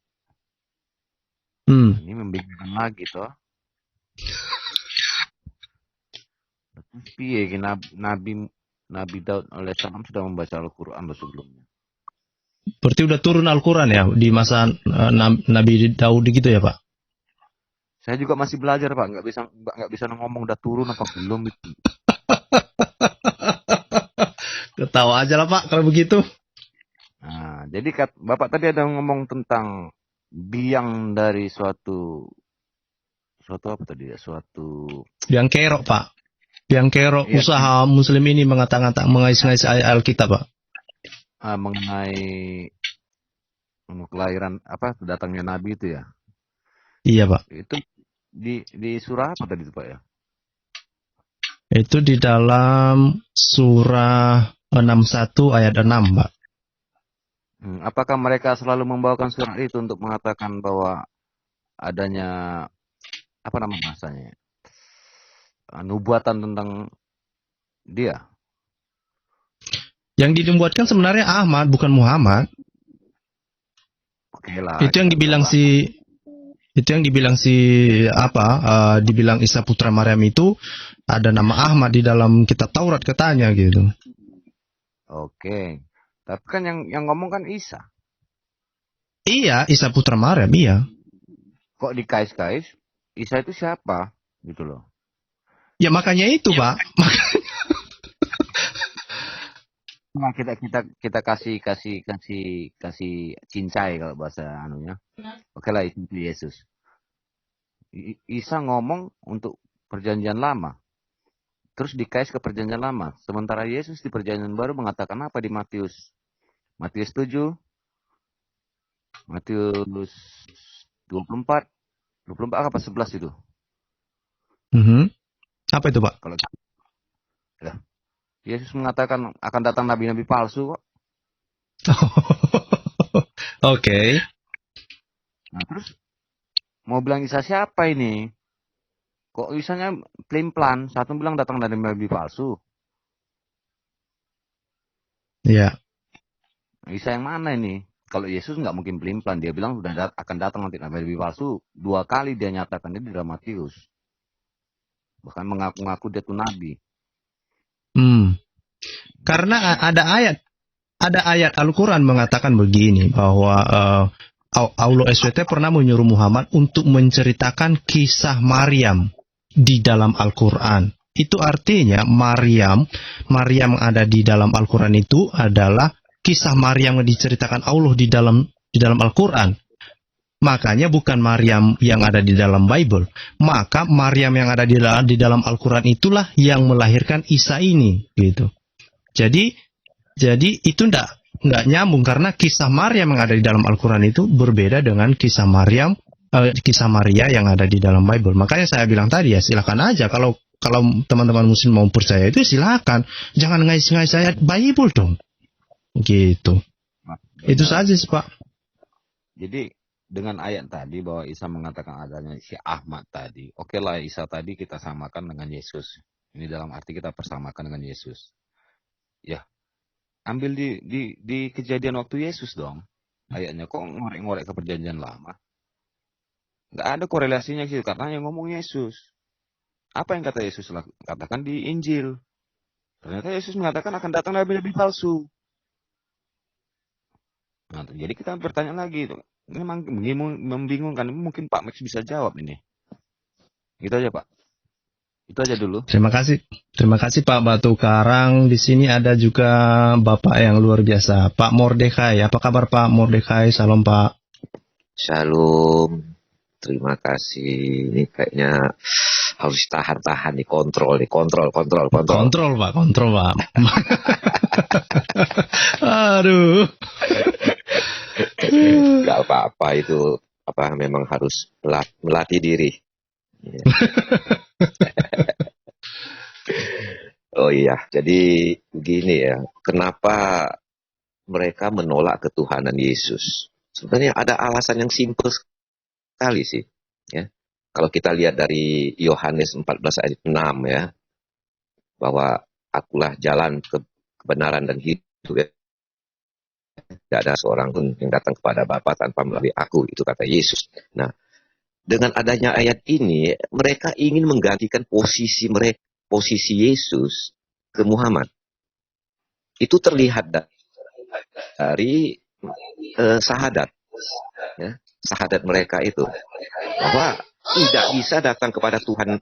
Ini membingungkan lagi toh. Piye Nabi Daud alaihissalam sudah membaca Al-Quran loh sebelumnya. Berarti udah turun Al-Quran ya di masa Nabi Daud gitu ya Pak? Saya juga masih belajar Pak, nggak bisa ngomong udah turun apa belum itu. Ketawa aja lah Pak kalau begitu. Nah, jadi Bapak tadi ada ngomong tentang biang dari suatu apa tadi ya? Suatu Biang kerok Pak. Biang kerok Iya. usaha Muslim ini mengais-ngais Alkitab Pak. Mengenai kelahiran datangnya Nabi itu ya. Iya Pak. Itu di surah apa tadi itu Pak ya? Itu di dalam surah 61 ayat 6 Pak. Apakah mereka selalu membawakan surat itu untuk mengatakan bahwa adanya bahasanya? Nubuatan tentang dia. Yang dibuatkan sebenarnya Ahmad bukan Muhammad. Oke lah. Itu yang dibilang dibilang Isa putra Maryam itu ada nama Ahmad di dalam kitab Taurat katanya gitu. Oke. Tapi kan yang ngomong kan Isa. Iya, Isa putra Maryam, iya. Kok dikais-kais? Isa itu siapa? Gitu loh. Ya makanya itu, Pak. Nah, kita kasih cincai kalau bahasa anunya. Oke lah, itu Yesus. Isa ngomong untuk perjanjian lama, terus dikais ke perjanjian lama. Sementara Yesus di perjanjian baru mengatakan apa di Matius 7, Matius 24 apa 11 itu. Apa itu, Pak? Kalau ya, Yesus mengatakan akan datang nabi-nabi palsu kok. Oke. Nah, terus mau bilang Isa siapa ini? Kok Isanya plan-plan, satu bilang datang dari nabi palsu. Iya. Isa yang mana ini? Kalau Yesus nggak mungkin pelin-pelan, dia bilang akan datang nanti nabi palsu. 2 kali dia nyatakan di dalam Matius. Bahkan mengaku-ngaku dia tuh nabi. Karena ada ayat Al-Quran mengatakan begini, bahwa Allah SWT pernah menyuruh Muhammad untuk menceritakan kisah Maryam di dalam Al-Quran. Itu artinya Maryam yang ada di dalam Al-Quran itu adalah kisah Maryam yang diceritakan Allah di dalam Al-Quran. Makanya bukan Maryam yang ada di dalam Bible. Maka Maryam yang ada di dalam Al-Quran itulah yang melahirkan Isa ini, gitu. Jadi itu nggak nyambung, karena kisah Maryam yang ada di dalam Al-Quran itu berbeda dengan kisah Maria yang ada di dalam Bible. Makanya saya bilang tadi, ya silakan aja kalau teman-teman muslim mau percaya itu silakan, jangan ngais-ngais ayat Bible dong, gitu. Itu saja sih, Pak. Jadi dengan ayat tadi bahwa Isa mengatakan adanya si Ahmad tadi, oke lah, Isa tadi kita samakan dengan Yesus. Ini dalam arti kita persamakan dengan Yesus. Ya, ambil di kejadian waktu Yesus dong. Ayatnya kok ngorek-ngorek ke perjanjian lama. Nggak ada korelasinya gitu, karena yang ngomong Yesus. Apa yang kata Yesus katakan di Injil? Ternyata Yesus mengatakan akan datang nabi-nabi palsu. Nah, jadi kita bertanya lagi, memang membingungkan. Mungkin Pak Max bisa jawab ini. Gitu aja, Pak. Itu aja dulu. Terima kasih Pak Batu Karang. Di sini ada juga Bapak yang luar biasa, Pak Mordekai. Apa kabar Pak Mordekai? Salam Pak. Shalom. Terima kasih. Ini kayaknya harus tahan kontrol Kontrol Pak. Aduh. Gak apa-apa itu, memang harus melatih diri. Oh iya, jadi begini ya, kenapa mereka menolak ketuhanan Yesus? Sebenarnya ada alasan yang simpel sekali sih, ya. Kalau kita lihat dari Yohanes 14 ayat 6 ya, bahwa akulah jalan kebenaran dan hidup, ya. Tidak ada seorang pun yang datang kepada Bapa tanpa melalui aku, itu kata Yesus. Nah, dengan adanya ayat ini, mereka ingin menggantikan posisi Yesus ke Muhammad. Itu terlihat dari sahadat, ya, sahadat mereka itu, bahwa tidak bisa datang kepada Tuhan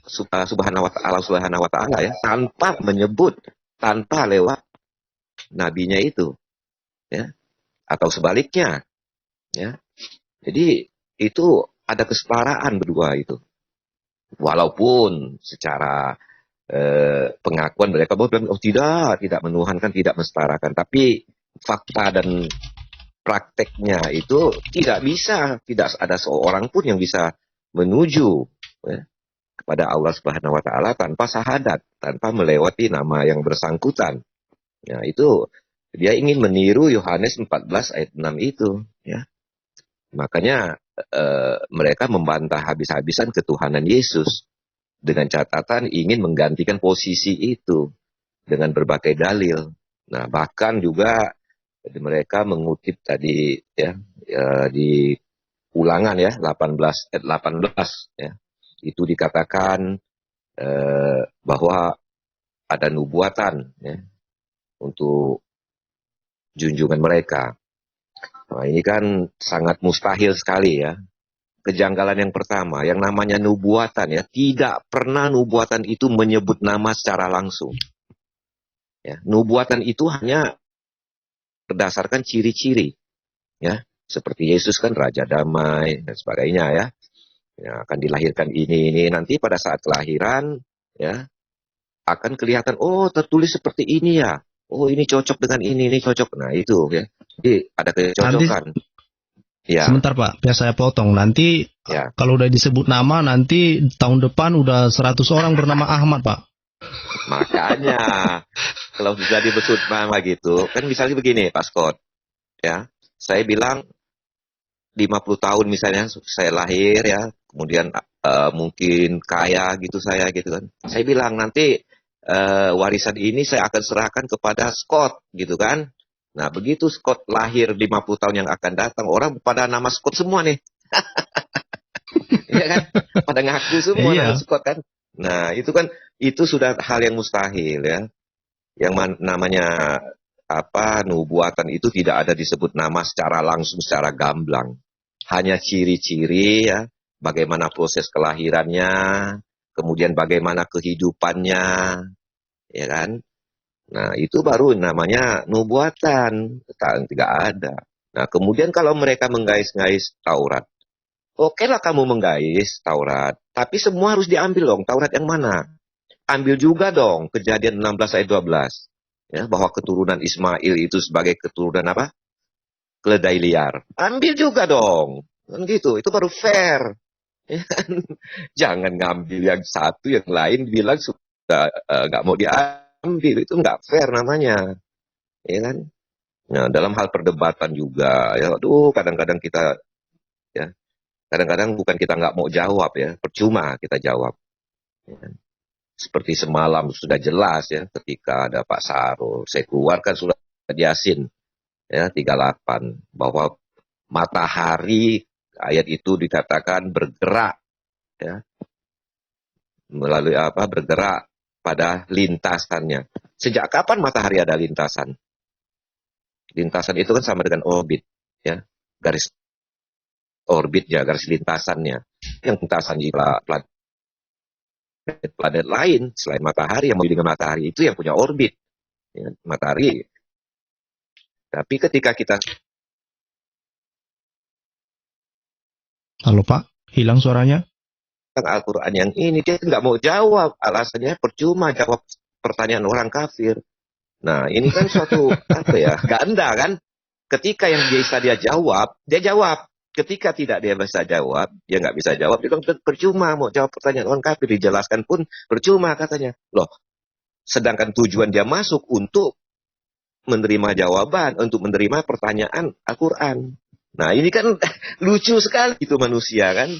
Subhanahu wa Ta'ala ya, tanpa menyebut, tanpa lewat nabinya itu, ya, atau sebaliknya, ya. Jadi itu ada kesetaraan berdua itu. Walaupun secara pengakuan mereka bahwa tidak menuhankan, tidak mensetarakan, tapi fakta dan prakteknya itu tidak ada seorang pun yang bisa menuju, ya, kepada Allah Subhanahu wa Ta'ala tanpa sahadat, tanpa melewati nama yang bersangkutan. Ya, itu dia ingin meniru Yohanes 14 ayat 6 itu, ya. Makanya mereka membantah habis-habisan ketuhanan Yesus dengan catatan ingin menggantikan posisi itu dengan berbagai dalil. Nah, bahkan juga mereka mengutip tadi ya, di Ulangan ya 18 ayat 18 ya. Itu dikatakan bahwa ada nubuatan ya untuk junjungan mereka. Nah, ini kan sangat mustahil sekali ya. Kejanggalan yang pertama, yang namanya nubuatan ya, tidak pernah nubuatan itu menyebut nama secara langsung. Ya, nubuatan itu hanya berdasarkan ciri-ciri, ya. Seperti Yesus kan raja damai dan sebagainya ya. Ya, akan dilahirkan ini nanti pada saat kelahiran ya akan kelihatan oh tertulis seperti ini ya. Oh ini cocok dengan ini cocok. Nah itu ya. Jadi ada Nanti kecocokan. Ya, sebentar Pak, biar saya potong. Nanti ya. kalau udah disebut nama, nanti tahun depan udah 100 orang bernama Ahmad Pak. Makanya kalau sudah disebut nama gitu, kan misalnya begini Pak Scott, ya. Saya bilang 50 tahun misalnya saya lahir ya, kemudian mungkin kaya gitu saya gitu kan. Saya bilang nanti warisan ini saya akan serahkan kepada Scott gitu kan. Nah, begitu Scott lahir 50 tahun yang akan datang, orang pada nama Scott semua nih. Iya kan? Pada ngaku semua Iya. nama Scott kan. Nah, itu sudah hal yang mustahil ya. Yang namanya nubuatan itu tidak ada disebut nama secara langsung, secara gamblang. Hanya ciri-ciri ya, bagaimana proses kelahirannya, kemudian bagaimana kehidupannya, ya kan? Nah, itu baru namanya nubuatan, tidak ada. Nah, kemudian kalau mereka menggais-gais Taurat, oke lah kamu menggais Taurat, tapi semua harus diambil dong. Taurat yang mana? Ambil juga dong Kejadian 16 ayat 12. Ya, bahwa keturunan Ismail itu sebagai keturunan apa? Keledai liar. Ambil juga dong. Kan gitu, itu baru fair. Ya kan? Jangan ngambil yang satu, yang lain bilang sudah nggak mau diambil. Itu nggak fair namanya. Ya kan? Nah, dalam hal perdebatan juga, ya, aduh, kadang-kadang kita, ya, kadang-kadang bukan kita nggak mau jawab ya, percuma kita jawab. Ya. Seperti semalam sudah jelas ya, ketika ada Pak Sarul, saya keluarkan surat Yasin ya 38 bahwa matahari ayat itu dikatakan bergerak ya melalui bergerak pada lintasannya. Sejak kapan matahari ada lintasan? Lintasan itu kan sama dengan orbit ya, garis orbitnya, garis lintasannya. Yang lintasan di planet lain selain matahari yang mengelilingi matahari itu yang punya orbit ya, matahari. Tapi ketika kita Halo Pak, hilang suaranya? Al-Quran yang ini dia nggak mau jawab, alasannya percuma jawab pertanyaan orang kafir. Nah ini kan suatu ganda kan. Ketika yang bisa dia jawab, dia jawab. Ketika tidak dia bisa jawab, dia nggak bisa jawab, dia bilang percuma mau jawab pertanyaan orang kafir, dijelaskan pun percuma katanya. Loh, sedangkan tujuan dia masuk untuk menerima jawaban, untuk menerima pertanyaan Al-Quran. Nah ini kan lucu sekali itu manusia kan,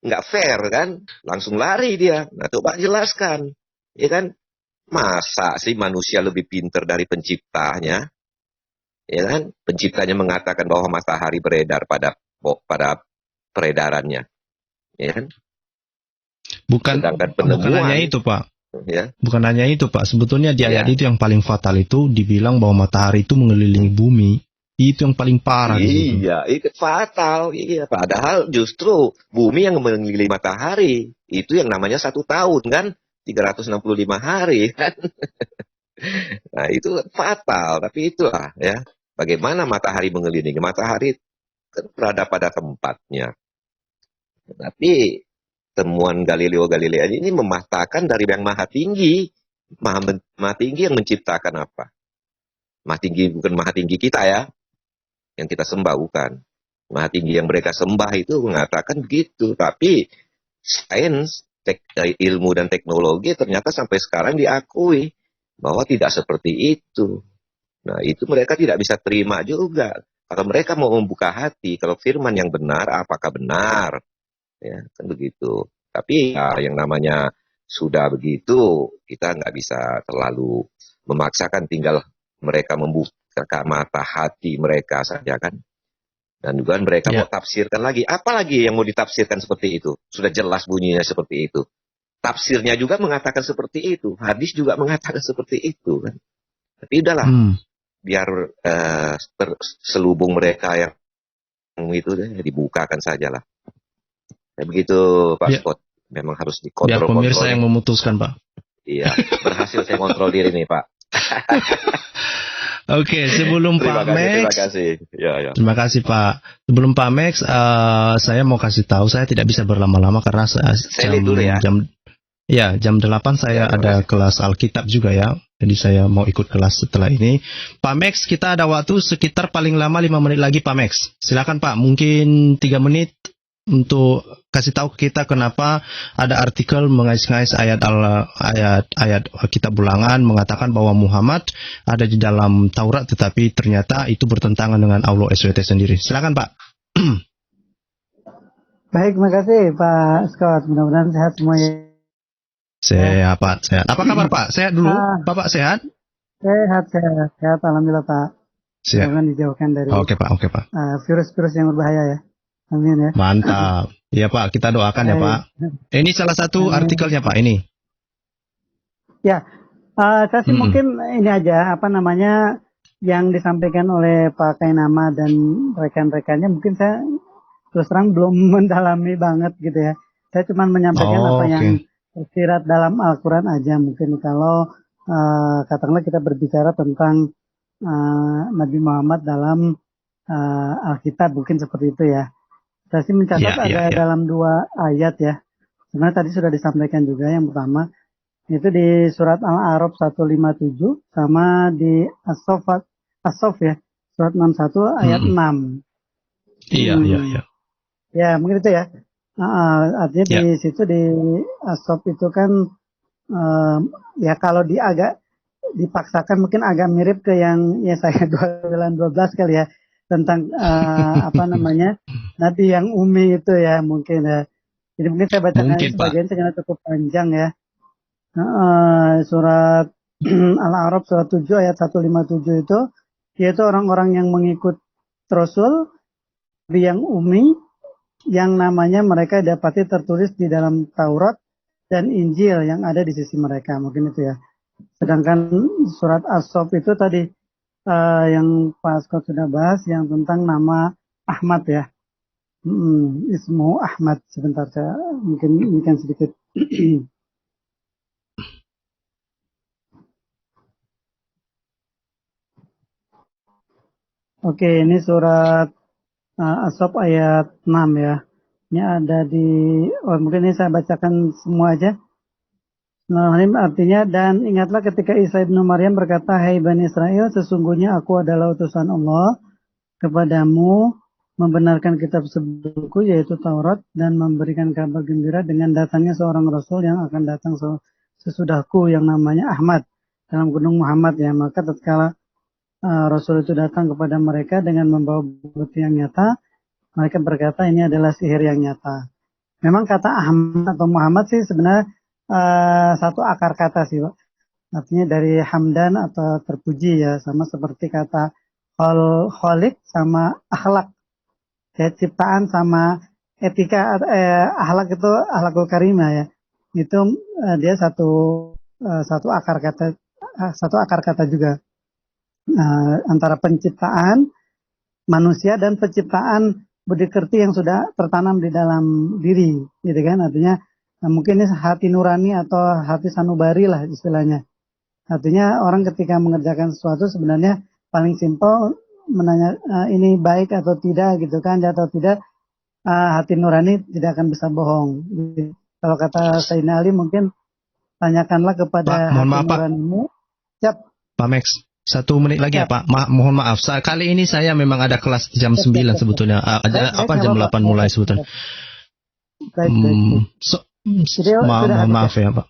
nggak fair kan, langsung lari dia. Nah coba jelaskan, ya kan? Masa sih manusia lebih pintar dari penciptanya? Ya kan? Penciptanya mengatakan bahwa matahari beredar pada peredarannya, ya kan? Bukan hanya itu Pak. Ya. Bukan hanya itu Pak. Sebetulnya di ayat Ya. itu yang paling fatal itu dibilang bahwa matahari itu mengelilingi bumi. Itu yang paling parah. Iya, itu fatal. Iya, padahal justru bumi yang mengelilingi matahari itu yang namanya 1 tahun kan, 365 hari kan. Nah itu fatal. Tapi itulah ya, bagaimana matahari mengelilingi matahari kan berada pada tempatnya. Tapi temuan Galileo Galilei ini mematahkan dari yang maha tinggi. Maha tinggi yang menciptakan apa? Maha tinggi bukan maha tinggi kita ya, yang kita sembah bukan. Maha tinggi yang mereka sembah itu mengatakan begitu. Tapi sains, ilmu dan teknologi ternyata sampai sekarang diakui bahwa tidak seperti itu. Nah itu mereka tidak bisa terima juga. Kalau mereka mau membuka hati, kalau firman yang benar, apakah benar? Ya, kan begitu. Tapi ya, yang namanya sudah begitu, kita nggak bisa terlalu memaksakan, tinggal mereka membuka mata hati mereka saja kan. Dan juga mereka mau tafsirkan lagi. Apalagi yang mau ditafsirkan seperti itu? Sudah jelas bunyinya seperti itu. Tafsirnya juga mengatakan seperti itu. Hadis juga mengatakan seperti itu kan. Tapi udahlah. Biar selubung mereka yang itu dibukakan sajalah. Ya, begitu Pak Scott. Memang harus dikontrol. Biar pemirsa yang memutuskan Pak. Iya, berhasil saya kontrol diri nih Pak. Oke, sebelum Terima Pak kasih, Max, terima kasih. Ya, ya. terima kasih Pak. Sebelum Pak Max, saya mau kasih tahu saya tidak bisa berlama-lama karena Saya lihat dulu ya. jam 8 saya Ya, terima ada kasih. kelas Alkitab juga ya. Jadi saya mau ikut kelas setelah ini. Pak Max, kita ada waktu sekitar paling lama 5 menit lagi Pak Max. Silakan Pak, mungkin 3 menit untuk kasih tahu ke kita kenapa ada artikel mengais-ngais ayat kitab Ulangan mengatakan bahwa Muhammad ada di dalam Taurat tetapi ternyata itu bertentangan dengan Allah SWT sendiri. Silakan Pak. Baik, terima kasih Pak Scott. Mudah-mudahan sehat semua ya. Sehat Pak, sehat. Apa kabar Pak? Sehat dulu? Bapak sehat? Sehat. Alhamdulillah Pak. Siap. Jangan dijauhkan dari Oke Pak. virus-virus yang berbahaya ya. Amin ya. Mantap. Iya Pak, kita doakan ya Pak. Ini salah satu artikelnya Pak ini. Ya, saya sih mungkin ini aja yang disampaikan oleh Pak Kainama dan rekan-rekannya mungkin saya terus terang belum mendalami banget gitu ya. Saya cuma menyampaikan yang tersirat dalam Al-Quran aja. Mungkin kalau katakanlah kita berbicara tentang Nabi Muhammad dalam Alkitab mungkin seperti itu ya. Saya sih mencatat ada dalam 2 ayat ya. Sebenarnya tadi sudah disampaikan juga. Yang pertama itu di surat Al-A'raf 157 sama di As-Saff ya, surat 61 ayat 6. Iya. Ya, mungkin itu ya. Artinya di situ di As-Saff itu kan ya kalau agak dipaksakan mungkin agak mirip ke yang Yesaya 29:12 kali ya, tentang Nabi yang umi itu ya mungkin ya. Jadi mungkin saya bacakan sebagian karena cukup panjang ya. Surat Al-A'raf surat 7 ayat 157 itu yaitu orang-orang yang mengikut Rasul yang umi yang namanya mereka dapati tertulis di dalam Taurat dan Injil yang ada di sisi mereka, mungkin itu ya. Sedangkan surat As-Saff itu tadi yang Pak Scott sudah bahas yang tentang nama Ahmad ya. Ismu Ahmad. Sebentar saya mungkin sedikit. Oke, ini surat As-Saff ayat 6 ya. Ini ada mungkin ini saya bacakan semua aja. Artinya, dan ingatlah ketika Isa ibnu Maryam berkata, hai Bani Israel, sesungguhnya aku adalah utusan Allah kepadamu, membenarkan kitab sebelumku yaitu Taurat, dan memberikan kabar gembira dengan datangnya seorang Rasul yang akan datang sesudahku yang namanya Ahmad dalam gunung Muhammad ya. Maka tatkala Rasul itu datang kepada mereka dengan membawa bukti yang nyata, mereka berkata ini adalah sihir yang nyata. Memang kata Ahmad atau Muhammad sih sebenarnya satu akar kata sih Pak. Artinya dari hamdan atau terpuji ya, sama seperti kata kholik sama akhlak. Kayak ciptaan sama etika, akhlak itu akhlakul karimah ya. Itu dia satu akar kata juga. Antara penciptaan manusia dan penciptaan budi kerti yang sudah tertanam di dalam diri, gitu kan? Artinya mungkin ini hati nurani atau hati sanubari lah istilahnya. Artinya orang ketika mengerjakan sesuatu sebenarnya paling simpel menanya ini baik atau tidak gitu kan, atau tidak hati nurani tidak akan bisa bohong. Jadi, kalau kata Sayyidina Ali mungkin tanyakanlah kepada Pak, mohon hati maaf, nuranimu. Siap. Pak Max, 1 menit lagi ya Pak. Mohon maaf. Kali ini saya memang ada kelas jam 9 sebetulnya. Jam 8 mulai sebetulnya. Mohon maaf ya Pak.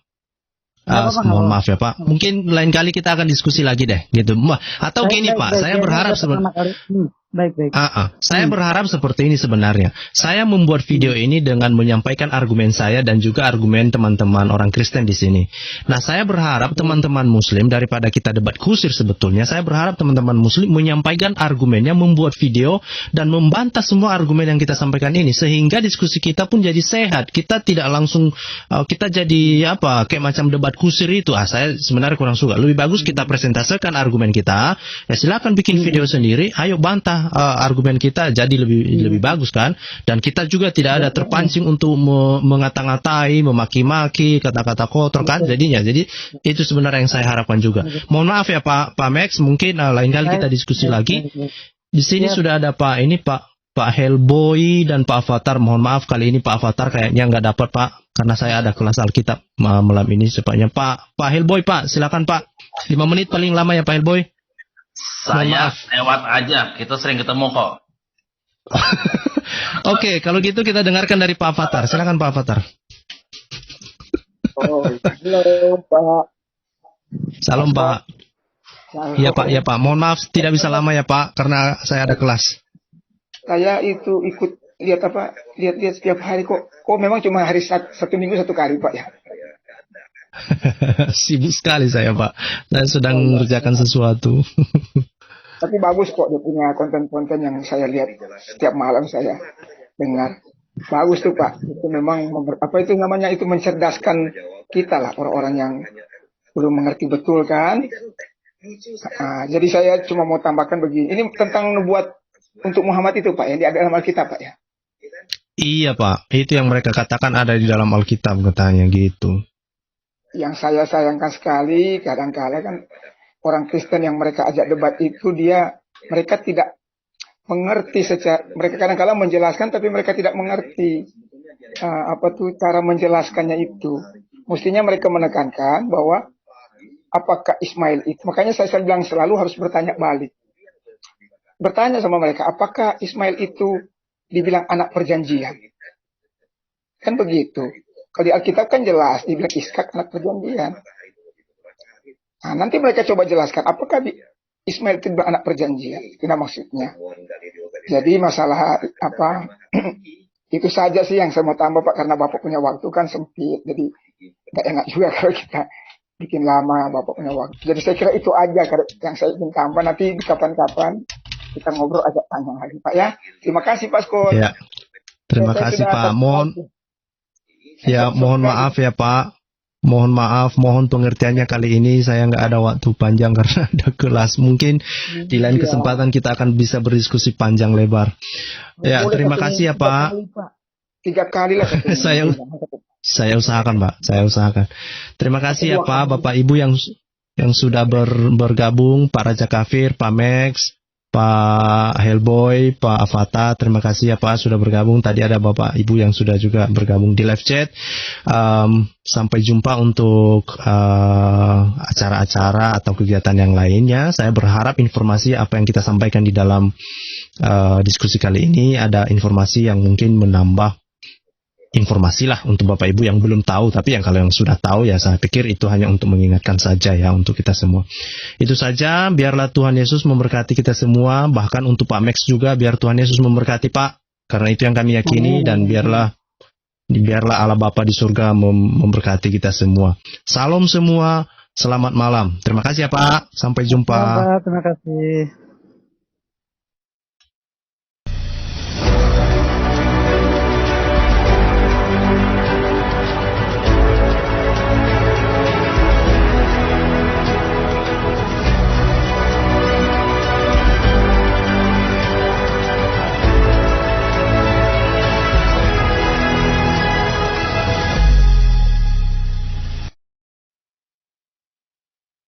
Mohon maaf ya Pak. Mungkin lain kali kita akan diskusi lagi deh, gitu. Atau gini Pak, saya berharap saya berharap seperti ini sebenarnya. Saya membuat video ini dengan menyampaikan argumen saya dan juga argumen teman-teman orang Kristen di sini. Nah, saya berharap teman-teman Muslim daripada kita debat kusir sebetulnya, saya berharap teman-teman Muslim menyampaikan argumennya, membuat video dan membantah semua argumen yang kita sampaikan ini sehingga diskusi kita pun jadi sehat. Kita tidak langsung kita jadi kayak macam debat kusir itu. Saya sebenarnya kurang suka. Lebih bagus kita presentasikan argumen kita. Ya silakan bikin video sendiri. Ayo bantah argumen kita jadi lebih bagus kan, dan kita juga tidak ada terpancing untuk mengata-ngatai, memaki-maki, kata-kata kotor kan jadinya. Jadi itu sebenarnya yang saya harapkan juga. Mohon maaf ya Pak Max, mungkin lain kali kita diskusi lagi. Di sini sudah ada Pak Hellboy dan Pak Avatar. Mohon maaf kali ini Pak Avatar kayaknya nggak dapat Pak, karena saya ada kelas Alkitab malam ini sepertinya. Pak Hellboy Pak, silakan Pak. 5 menit paling lama ya Pak Hellboy. Saya lewat aja, kita sering ketemu kok. Oke, kalau gitu kita dengarkan dari Pak Avatar. Silakan Pak Avatar. Halo Pak. Salam Pak. Iya Pak. Mohon maaf tidak bisa lama ya Pak, karena saya ada kelas. Saya itu ikut lihat setiap hari kok memang cuma hari satu minggu satu kali Pak ya. Sibuk sekali saya Pak. Saya sedang mengerjakan sesuatu. Tapi bagus kok dia punya konten-konten yang saya lihat setiap malam saya dengar. Bagus tuh Pak. Itu memang itu mencerdaskan kita lah, orang-orang yang belum mengerti betul kan. Jadi saya cuma mau tambahkan begini. Ini tentang nubuat untuk Muhammad itu Pak, yang di dalam Alkitab Pak ya. Iya Pak, itu yang mereka katakan ada di dalam Alkitab katanya gitu. Yang saya sayangkan sekali kadang-kadang kan orang Kristen yang mereka ajak debat itu mereka tidak mengerti mereka kadang-kadang menjelaskan tapi mereka tidak mengerti cara menjelaskannya itu. Mestinya mereka menekankan bahwa apakah Ismail itu, makanya saya bilang selalu harus bertanya balik. Bertanya sama mereka, apakah Ismail itu dibilang anak perjanjian? Kan begitu. Kalau di Alkitab kan jelas dibilang Ishak anak perjanjian. Nah, nanti mereka coba jelaskan apakah Ismail itu anak perjanjian. Itu maksudnya. Jadi masalah itu saja sih yang saya mau tambah Pak, karena Bapak punya waktu kan sempit. Jadi nggak enak juga kalau kita bikin lama Bapak punya waktu. Jadi saya kira itu aja yang saya ingin tambah. Nanti kapan-kapan kita ngobrol agak panjang lagi Pak ya. Terima kasih Pak Scott. Ya. Terima kasih Pak. Mohon maaf ya Pak. Mohon pengertiannya kali ini saya nggak ada waktu panjang karena ada kelas. Mungkin di lain kesempatan kita akan bisa berdiskusi panjang lebar. Ya, terima kasih ya Pak. 3 kali lah. Saya usahakan Pak. Saya usahakan. Terima kasih ya Pak, Bapak Ibu yang sudah bergabung, Pak Raja Kafir, Pak Max, Pak Hellboy, Pak Avatar, terima kasih ya Pak sudah bergabung. Tadi ada Bapak Ibu yang sudah juga bergabung di live chat. Sampai jumpa untuk acara-acara atau kegiatan yang lainnya. Saya berharap informasi apa yang kita sampaikan di dalam diskusi kali ini ada informasi yang mungkin menambah informasi lah untuk Bapak Ibu yang belum tahu, tapi kalau yang sudah tahu ya saya pikir itu hanya untuk mengingatkan saja ya untuk kita semua. Itu saja, biarlah Tuhan Yesus memberkati kita semua, bahkan untuk Pak Max juga biar Tuhan Yesus memberkati Pak, karena itu yang kami yakini, dan biarlah Allah Bapa di surga memberkati kita semua. Salam semua, selamat malam. Terima kasih ya Pak, sampai jumpa. Terima kasih.